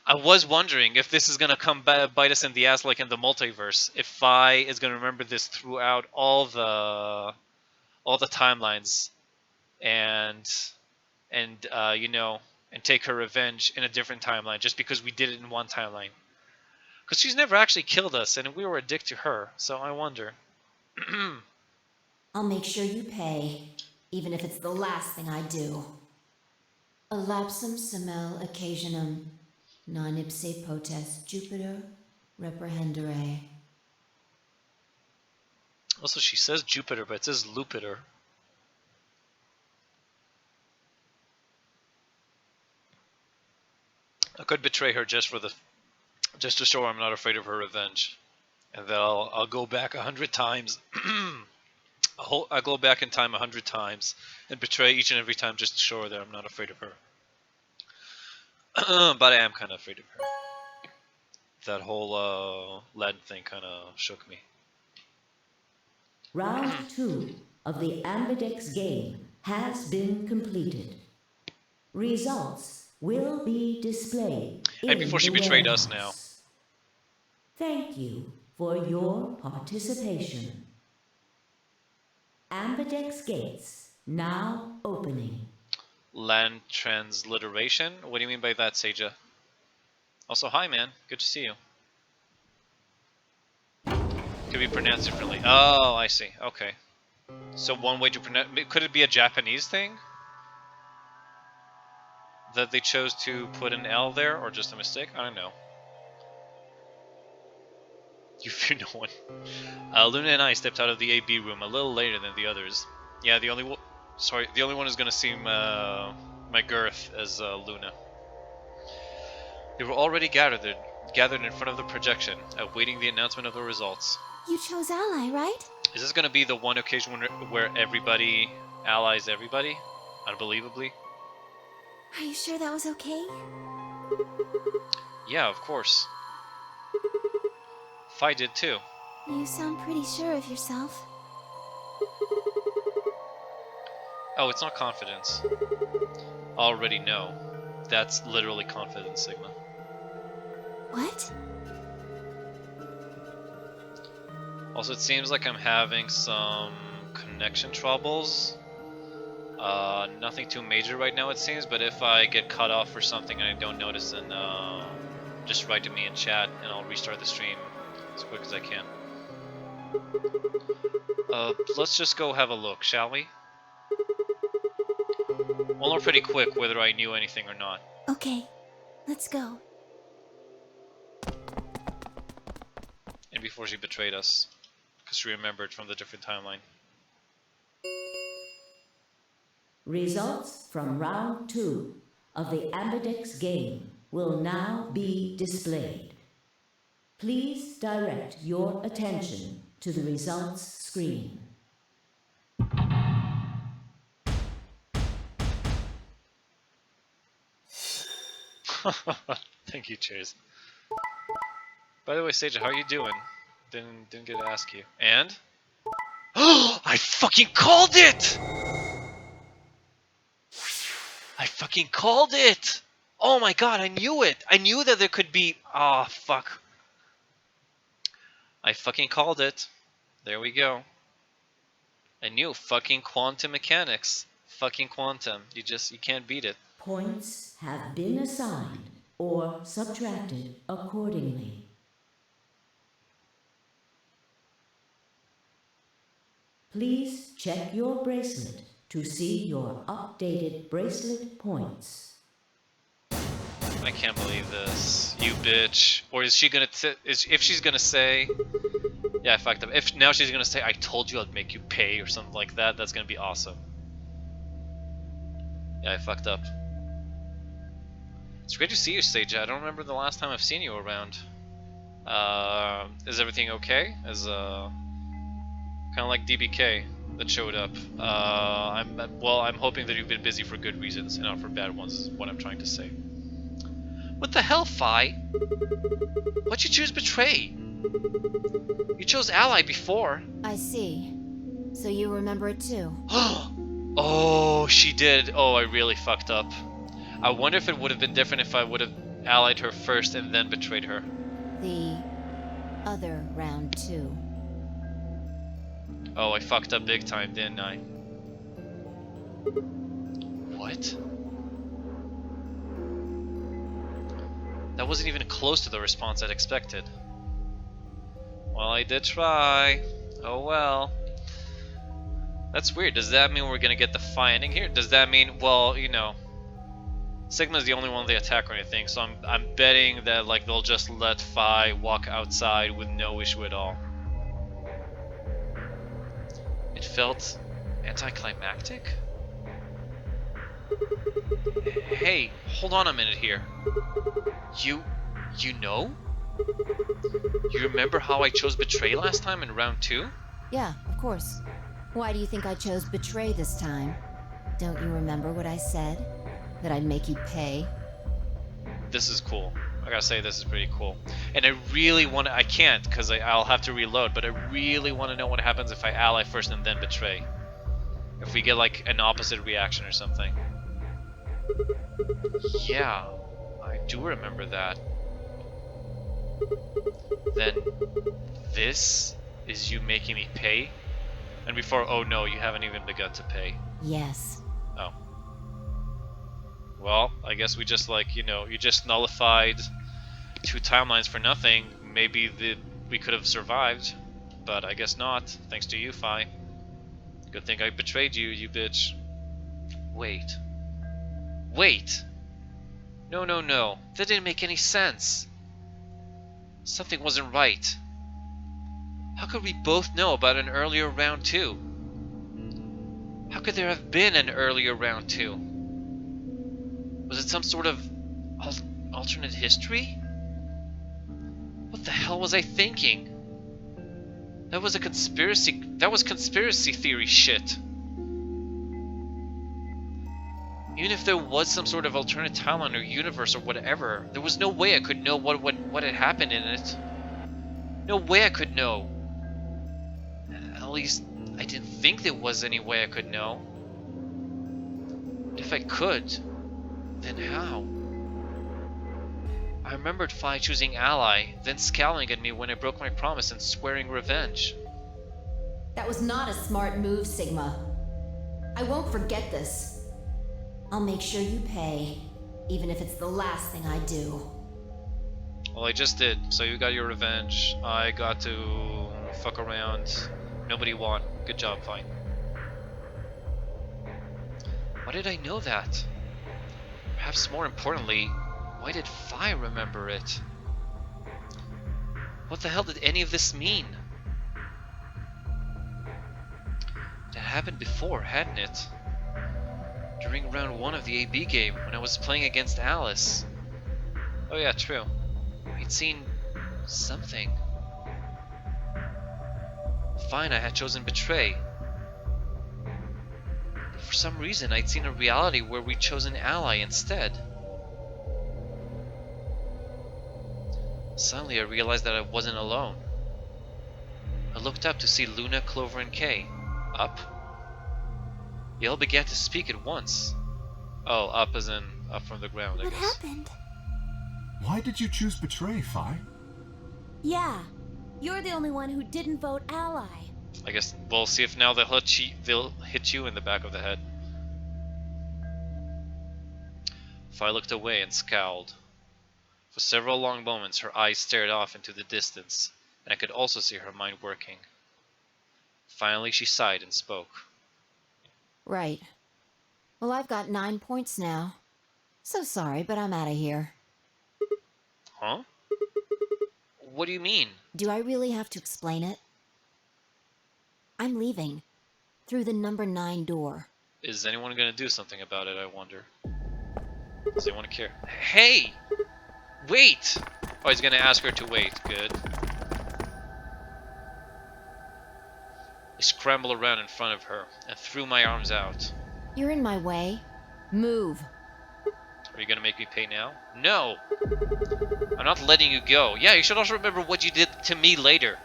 I was wondering if this is gonna come bite us in the ass like in the multiverse. If Fi is gonna remember this throughout all the timelines, and you know, and take her revenge in a different timeline just because we did it in one timeline. Because she's never actually killed us, and we were a dick to her, so I wonder. I'll make sure you pay, even if it's the last thing I do. Elapsum semel occasionum, non ipse potest Jupiter reprehendere. Also, she says Jupiter, but it says Lupiter. I could betray her just to show her I'm not afraid of her revenge, and then I'll go back 100 times. I'll go back in time 100 times and betray each and every time just to show her that I'm not afraid of her. But I am kind of afraid of her. That whole Latin thing kind of shook me. Round 2 of the Ambidex game has been completed. Results will be displayed And before she betrayed us now. warehouse. Thank you for your participation. Ambidex gates now opening. Land transliteration? What do you mean by that, Seija? Also, hi man, good to see you. Could be pronounced differently. Oh, I see. Okay. So one way to pronounce... Could it be a Japanese thing? That they chose to put an L there, or just a mistake? I don't know. You fear no one. Luna and I stepped out of the AB room a little later than the others. Yeah, the only one who's gonna see my girth as Luna. They were already gathered in front of the projection, awaiting the announcement of the results. You chose Ally, right? Is this gonna be the one occasion where everybody allies everybody? Unbelievably? Are you sure that was okay? Yeah, of course. Fi did too. You sound pretty sure of yourself. Oh, it's not confidence. Already know. That's literally confidence, Sigma. What? Also, it seems like I'm having some connection troubles. Nothing too major right now, it seems, but if I get cut off or something and I don't notice, then just write to me in chat and I'll restart the stream as quick as I can. Let's just go have a look, shall we? We'll know pretty quick whether I knew anything or not. Okay, let's go. And before she betrayed us, because she remembered from the different timeline. Results from round 2 of the Ambidex game will now be displayed. Please direct your attention to the results screen. Thank you, Chase. By the way, Sage, how are you doing? Didn't get to ask you. And? I fucking called it! I fucking called it! Oh my god, I knew it! I knew that there could be... Ah, fuck. I fucking called it. There we go. I knew fucking quantum mechanics. Fucking quantum. You can't beat it. Points have been assigned or subtracted accordingly. Please check your bracelet to see your updated bracelet points. I can't believe this. You bitch. Or is she gonna... if she's gonna say... Yeah, I fucked up. If now she's gonna say, I told you I'd make you pay or something like that, that's gonna be awesome. Yeah, I fucked up. It's great to see you, Sage. I don't remember the last time I've seen you around. Is everything okay? Is kind of like DBK that showed up. I'm hoping that you've been busy for good reasons and not for bad ones. Is what I'm trying to say. What the hell, Fi? Why'd you choose betray? You chose ally before. I see. So you remember it too? Oh, she did. Oh, I really fucked up. I wonder if it would have been different if I would have allied her first and then betrayed her. The other round 2. Oh, I fucked up big time, didn't I? What? That wasn't even close to the response I'd expected. Well, I did try. Oh well. That's weird. Does that mean we're gonna get the Phi ending here? Does that mean, well, you know, Sigma's the only one they attack or anything, so I'm betting that like they'll just let Phi walk outside with no issue at all. It felt anticlimactic? Hey, hold on a minute here. You know? You remember how I chose Betray last time in round 2? Yeah, of course. Why do you think I chose Betray this time? Don't you remember what I said? That I'd make you pay? This is cool. I gotta say, this is pretty cool. And I really want to... I can't, because I'll have to reload, but I really want to know what happens if I ally first and then Betray. If we get, like, an opposite reaction or something. Yeah, I do remember that. Then this is you making me pay? And before, oh no, you haven't even begun to pay. Yes. Oh. Well, I guess we just like, you know, you just nullified 2 timelines for nothing. Maybe we could have survived, but I guess not, thanks to you, Phi. Good thing I betrayed you, you bitch. Wait. Wait! No, no, no. That didn't make any sense. Something wasn't right. How could we both know about an earlier round 2? How could there have been an earlier round 2? Was it some sort of alternate history? What the hell was I thinking? That was conspiracy theory shit. Even if there was some sort of alternate timeline or universe or whatever, there was no way I could know what had happened in it. No way I could know. At least, I didn't think there was any way I could know. But if I could, then how? I remembered Phi choosing Ally, then scowling at me when I broke my promise and swearing revenge. That was not a smart move, Sigma. I won't forget this. I'll make sure you pay, even if it's the last thing I do. Well, I just did, so you got your revenge. I got to fuck around. Nobody won. Good job, Phi. Why did I know that? Perhaps more importantly, why did Phi remember it? What the hell did any of this mean? That happened before, hadn't it? During round 1 of the AB game, when I was playing against Alice. Oh yeah, true. I'd seen something. Fine, I had chosen Betray. But for some reason, I'd seen a reality where we'd chosen Ally instead. Suddenly, I realized that I wasn't alone. I looked up to see Luna, Clover, and Kay. Up? They all began to speak at once. Oh, up as in up from the ground, I guess. What happened? Why did you choose Betray, Phi? Yeah, you're the only one who didn't vote Ally. I guess we'll see if now they'll hit you in the back of the head. Phi looked away and scowled. For several long moments her eyes stared off into the distance, and I could also see her mind working. Finally she sighed and spoke. Right. Well, I've got 9 points now. So sorry, but I'm out of here. Huh? What do you mean? Do I really have to explain it? I'm leaving. Through the number 9 door. Is anyone gonna do something about it, I wonder? Does anyone care? Hey! Wait! Oh, he's gonna ask her to wait. Good. I scrambled around in front of her and threw my arms out. You're in my way. Move. Are you gonna make me pay now? No! I'm not letting you go. Yeah, you should also remember what you did to me later.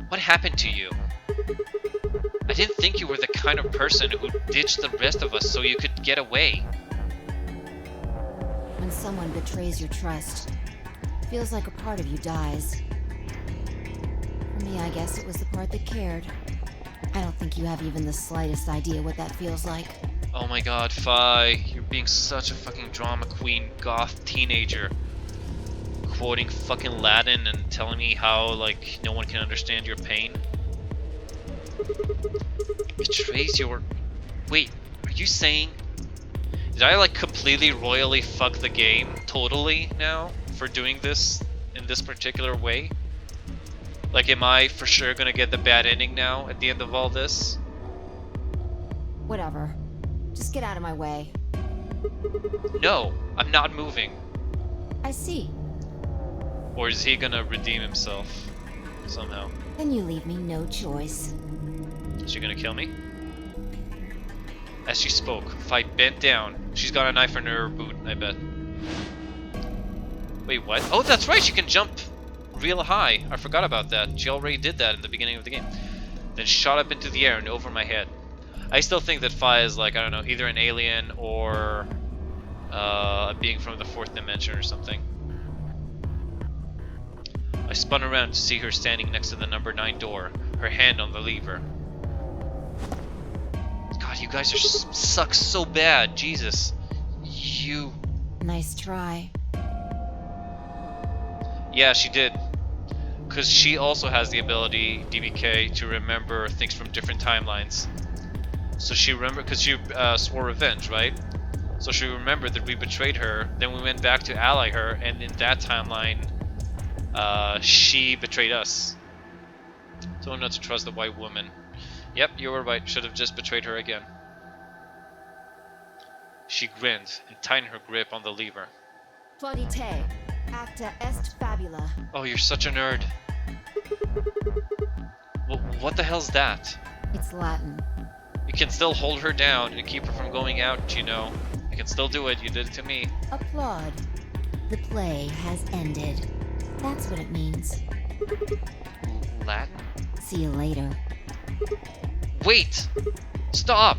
What happened to you? I didn't think you were the kind of person who ditched the rest of us so you could get away. When someone betrays your trust, it feels like a part of you dies. For me, I guess it was the part that cared. I don't think you have even the slightest idea what that feels like. Oh my god, Fi, you're being such a fucking drama queen goth teenager. Quoting fucking Latin and telling me how, like, no one can understand your pain. Betrays your... Wait, are you saying... Did I, like, completely royally fuck the game totally now for doing this in this particular way? Like, am I for sure gonna get the bad ending now at the end of all this? Whatever. Just get out of my way. No, I'm not moving. I see. Or is he gonna redeem himself somehow? Then you leave me no choice. Is she gonna kill me? As she spoke, Fi bent down. She's got a knife in her boot, I bet. Wait, what? Oh, that's right, she can jump real high. I forgot about that. She already did that in the beginning of the game. Then shot up into the air and over my head. I still think that Fi is, like, I don't know, either an alien or a being from the fourth dimension or something. I spun around to see her standing next to the number 9 door, her hand on the lever. God, you guys suck so bad. Jesus. You... Nice try. Yeah, she did. Because she also has the ability, DBK, to remember things from different timelines. So she remembered, because she swore revenge, right? So she remembered that we betrayed her, then we went back to ally her, and in that timeline, she betrayed us. Told not to trust the white woman. Yep, you were right, should have just betrayed her again. She grinned and tightened her grip on the lever. Plaudite, acta est fabula. Oh, you're such a nerd. What the hell's that? It's Latin. You can still hold her down and keep her from going out, you know. You can still do it, you did it to me. Applaud. The play has ended. That's what it means. Latin? See you later. Wait! Stop!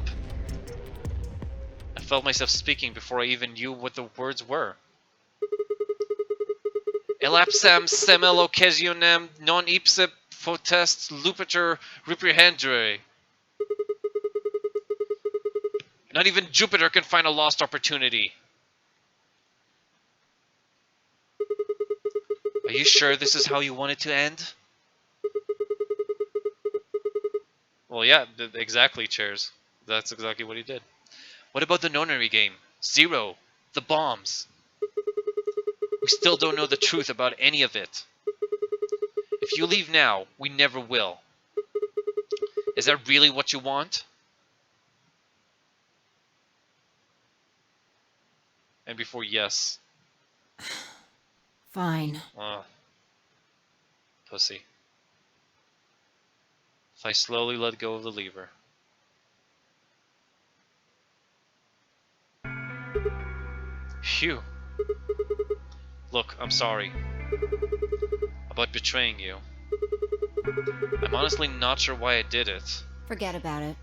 I felt myself speaking before I even knew what the words were. Elapsam semel occasionem non ipse potest lupeter reprehendere. Not even Jupiter can find a lost opportunity. Are you sure this is how you want it to end? Well, yeah, exactly, Chairs. That's exactly what he did. What about the nonary game? Zero. The bombs. We still don't know the truth about any of it. If you leave now, we never will. Is that really what you want? And before yes. Fine. Pussy. If I slowly let go of the lever. Phew. Look, I'm sorry. About betraying you. I'm honestly not sure why I did it. Forget about it.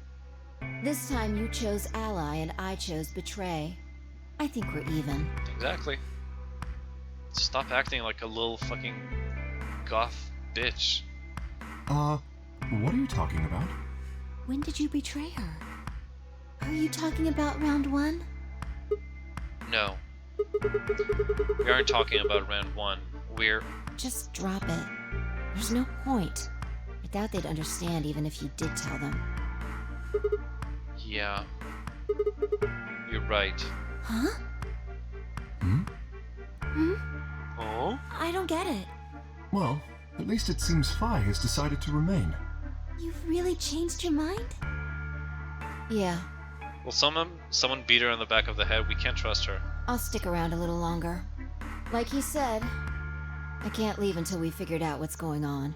This time you chose ally and I chose betray. I think we're even. Exactly. Stop acting like a little fucking goth bitch. What are you talking about? When did you betray her? Are you talking about round 1? No. We aren't talking about round 1. We're... Just drop it. There's no point. I doubt they'd understand even if you did tell them. Yeah. You're right. Huh? Hmm? Oh? I don't get it. Well, at least it seems Fi has decided to remain. You've really changed your mind? Yeah, Well, someone beat her on the back of the head. We can't trust her. I'll stick around a little longer. Like he said, I can't leave until we figured out what's going on.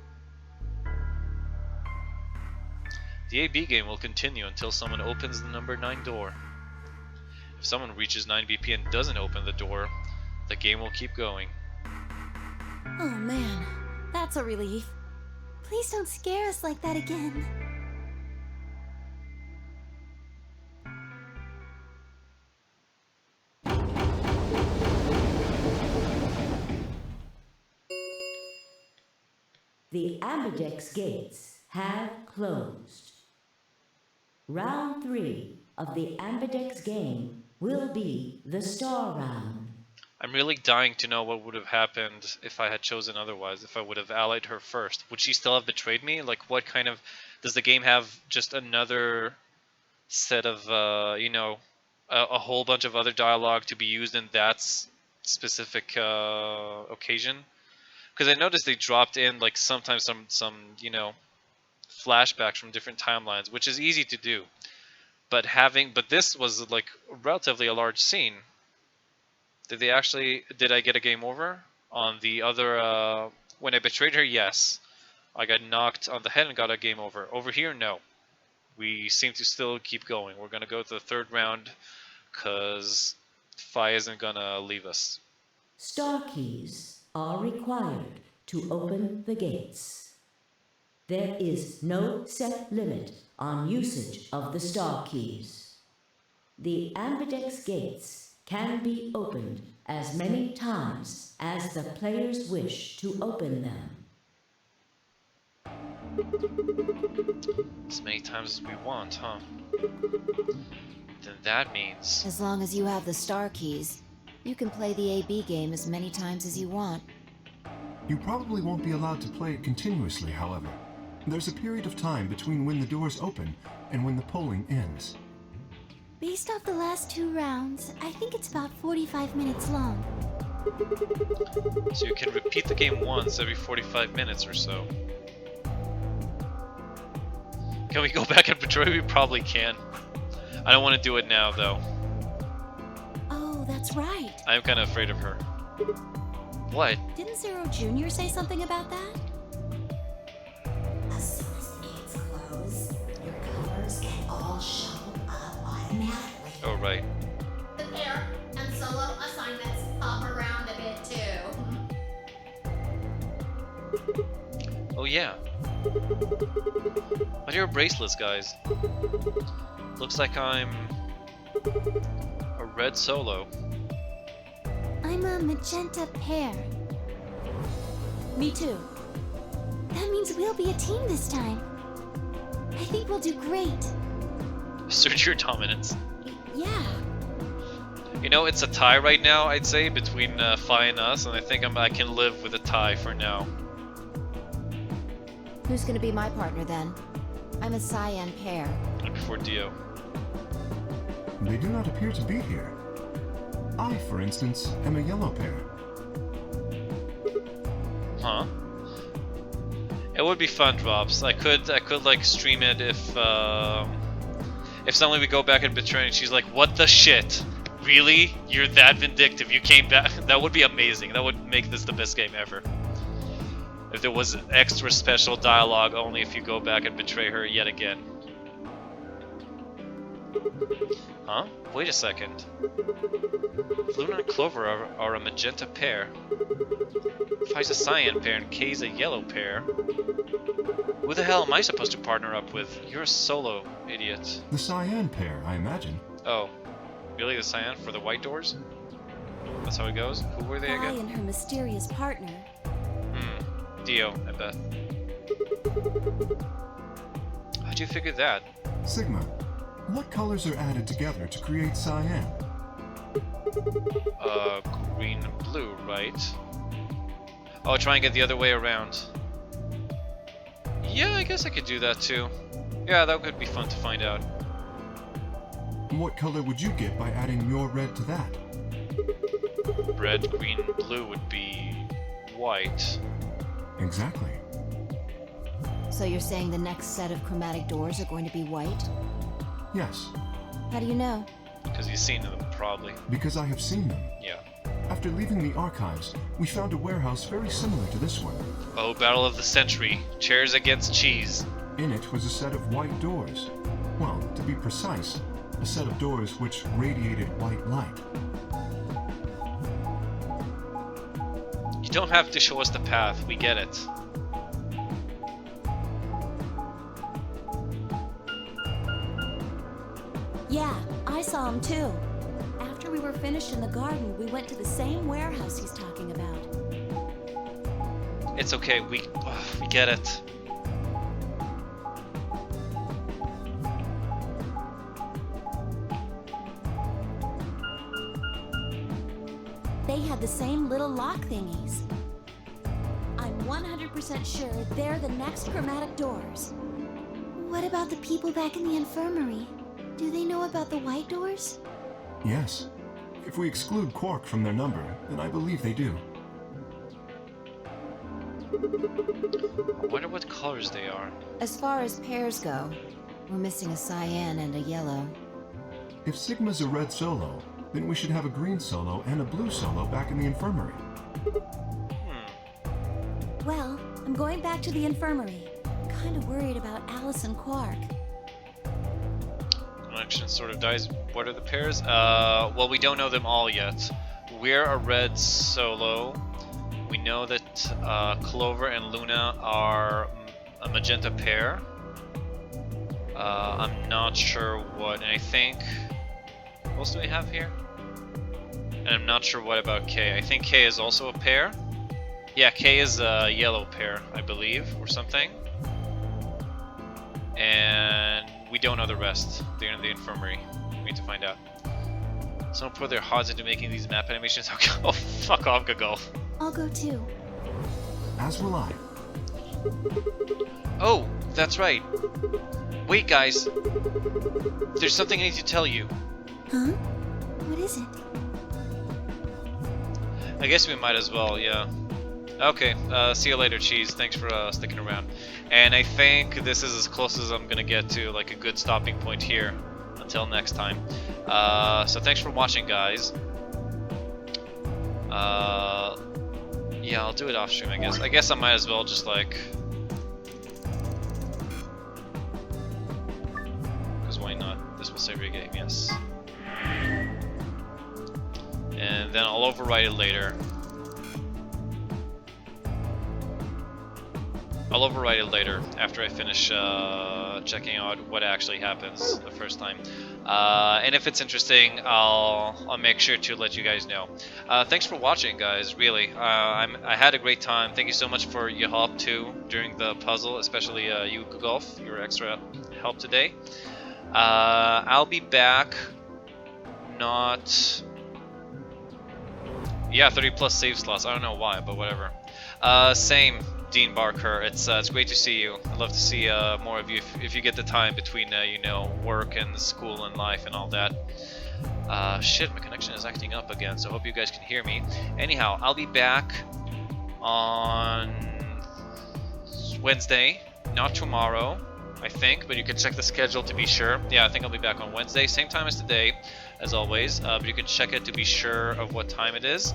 The AB game will continue until someone opens the number 9 door. If someone reaches 9 BP and doesn't open the door, the game will keep going. Oh man, that's a relief. Please don't scare us like that again. The Ambidex gates have closed. Round 3 of the Ambidex game will be the Star Round. I'm really dying to know what would have happened if I had chosen otherwise, if I would have allied her first. Would she still have betrayed me? Like, what kind of... Does the game have just another set of, you know, a whole bunch of other dialogue to be used in that specific occasion? Because I noticed they dropped in, like, sometimes some, you know, flashbacks from different timelines, which is easy to do. But this was, like, relatively a large scene. Did I get a game over? On the other, when I betrayed her, yes. I got knocked on the head and got a game over. Over here, no. We seem to still keep going. We're gonna go to the third round, because Fi isn't gonna leave us. Star keys are required to open the gates. There is no set limit on usage of the star keys. The Ambidex gates can be opened as many times as the players wish to open them. As many times as we want, huh? Then that means... As long as you have the star keys, you can play the AB game as many times as you want. You probably won't be allowed to play it continuously, however. There's a period of time between when the doors open and when the polling ends. Based off the last 2 rounds, I think it's about 45 minutes long. So you can repeat the game once every 45 minutes or so. Can we go back and betray? We probably can. I don't want to do it now, though. Oh, that's right. I'm kind of afraid of her. What? Didn't Zero Jr. say something about that? As soon as the gates close, your colors get all shuffled up automatically. Oh, right. The pair and solo assignments hop around a bit too. Oh, yeah. What are your bracelets, guys? Looks like I'm a red solo. I'm a magenta pair. Me too. That means we'll be a team this time. I think we'll do great. Assert your dominance. Yeah. You know, it's a tie right now, I'd say, between Fi and us, and I think I can live with a tie for now. Who's gonna be my partner then? I'm a cyan pair. And before Dio. They do not appear to be here. I, for instance, am a yellow pair. Huh? It would be fun, Drops. I could like stream it if suddenly we go back and betray and she's like, "What the shit? Really? You're that vindictive? You came back?" That would be amazing. That would make this the best game ever. If there was extra special dialogue only if you go back and betray her yet again. Huh? Wait a second. Luna and Clover are a magenta pair. Fi's a cyan pair and Kay's a yellow pair. Who the hell am I supposed to partner up with? You're a solo, idiot. The cyan pair, I imagine. Oh. Really? The cyan for the white doors? That's how it goes? Who were they Fi again? and her mysterious partner. Dio, I bet. How'd you figure that? Sigma, what colors are added together to create cyan? Green and blue, right? Oh, try and get the other way around. Yeah, I guess I could do that too. Yeah, that could be fun to find out. What color would you get by adding your red to that? Red, green, blue would be white. Exactly. So you're saying the next set of chromatic doors are going to be white? Yes. How do you know? Because you've seen them, probably. Because I have seen them. Yeah. After leaving the archives, we found a warehouse very similar to this one. Oh, Battle of the Century. Chairs against cheese. In it was a set of white doors. Well, to be precise, a set of doors which radiated white light. You don't have to show us the path, we get it. Yeah, I saw him too. After we were finished in the garden, we went to the same warehouse he's talking about. It's okay, we get it. they had the same little lock thingies. I'm 100% sure they're the next chromatic doors. What about the people back in the infirmary? Do they know about the white doors? Yes. If we exclude Quark from their number, then I believe they do. I wonder what colors they are. As far as pairs go, we're missing a cyan and a yellow. If Sigma's a red solo, then we should have a green solo and a blue solo back in the infirmary. Well, I'm going back to the infirmary. Kinda worried about Alice and Quark. Connection sort of dies. What are the pairs? Well, we don't know them all yet. We're a red solo. We know that Clover and Luna are a magenta pair. I'm not sure what, and I think... What else do we have here? And I'm not sure what about K. I think K is also a pair. Yeah, K is a yellow pair, I believe, or something. And we don't know the rest. They're in the infirmary. We need to find out. Someone put their hearts into making these map animations. Oh, fuck off, Gago. I'll go too. As will I. Oh, that's right. Wait, guys. There's something I need to tell you. Huh? What is it? I guess we might as well, yeah. Okay, see you later, Cheese. Thanks for sticking around. And I think this is as close as I'm gonna get to like a good stopping point here. Until next time. So thanks for watching, guys. Yeah, I'll do it off stream, I guess. I guess I might as well just like... Because why not? This will save your game, yes. And then I'll overwrite it later. I'll overwrite it later after I finish checking out what actually happens the first time. And if it's interesting, I'll make sure to let you guys know. Thanks for watching, guys. Really, I had a great time. Thank you so much for your help too during the puzzle, especially you, Golf, your extra help today. I'll be back. Not. Yeah, 30 plus save slots. I don't know why, but whatever. Same. Dean Barker, it's great to see you. I'd love to see more of you if you get the time between you know, work and school and life and all that. Shit, my connection is acting up again, so I hope you guys can hear me. Anyhow, I'll be back on Wednesday, not tomorrow, I think, but you can check the schedule to be sure. Yeah, I think I'll be back on Wednesday, same time as today, as always, but you can check it to be sure of what time it is.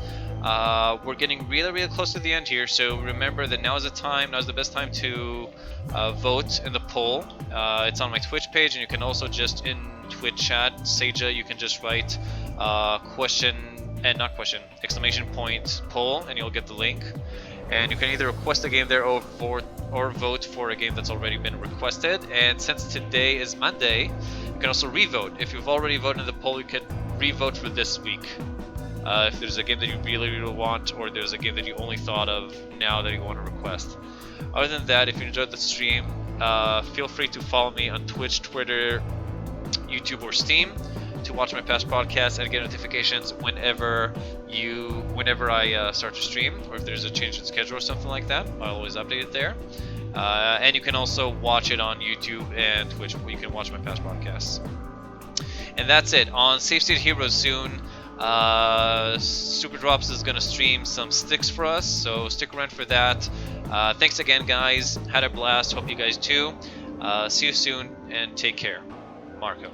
We're getting really close to the end here, so remember that now is the best time to vote in the poll. It's on my Twitch page, and you can also just in Twitch chat, Seija, you can just write exclamation point poll, and you'll get the link. And you can either request a game there or vote for a game that's already been requested. And since today is Monday, you can also re-vote. If you've already voted in the poll, you can re-vote for this week. If there's a game that you really want, or there's a game that you only thought of now that you want to request. Other than that, if you enjoyed the stream, feel free to follow me on Twitch, Twitter, YouTube, or Steam to watch my past podcasts and get notifications whenever I start to stream, or if there's a change in schedule or something like that. I'll always update it there. And you can also watch it on YouTube and Twitch, where you can watch my past podcasts. And that's it. On Safe State Heroes soon, Super Drops is going to stream some sticks for us, so stick around for that. Thanks again, guys. Had a blast. Hope you guys too. See you soon, and take care. Marco.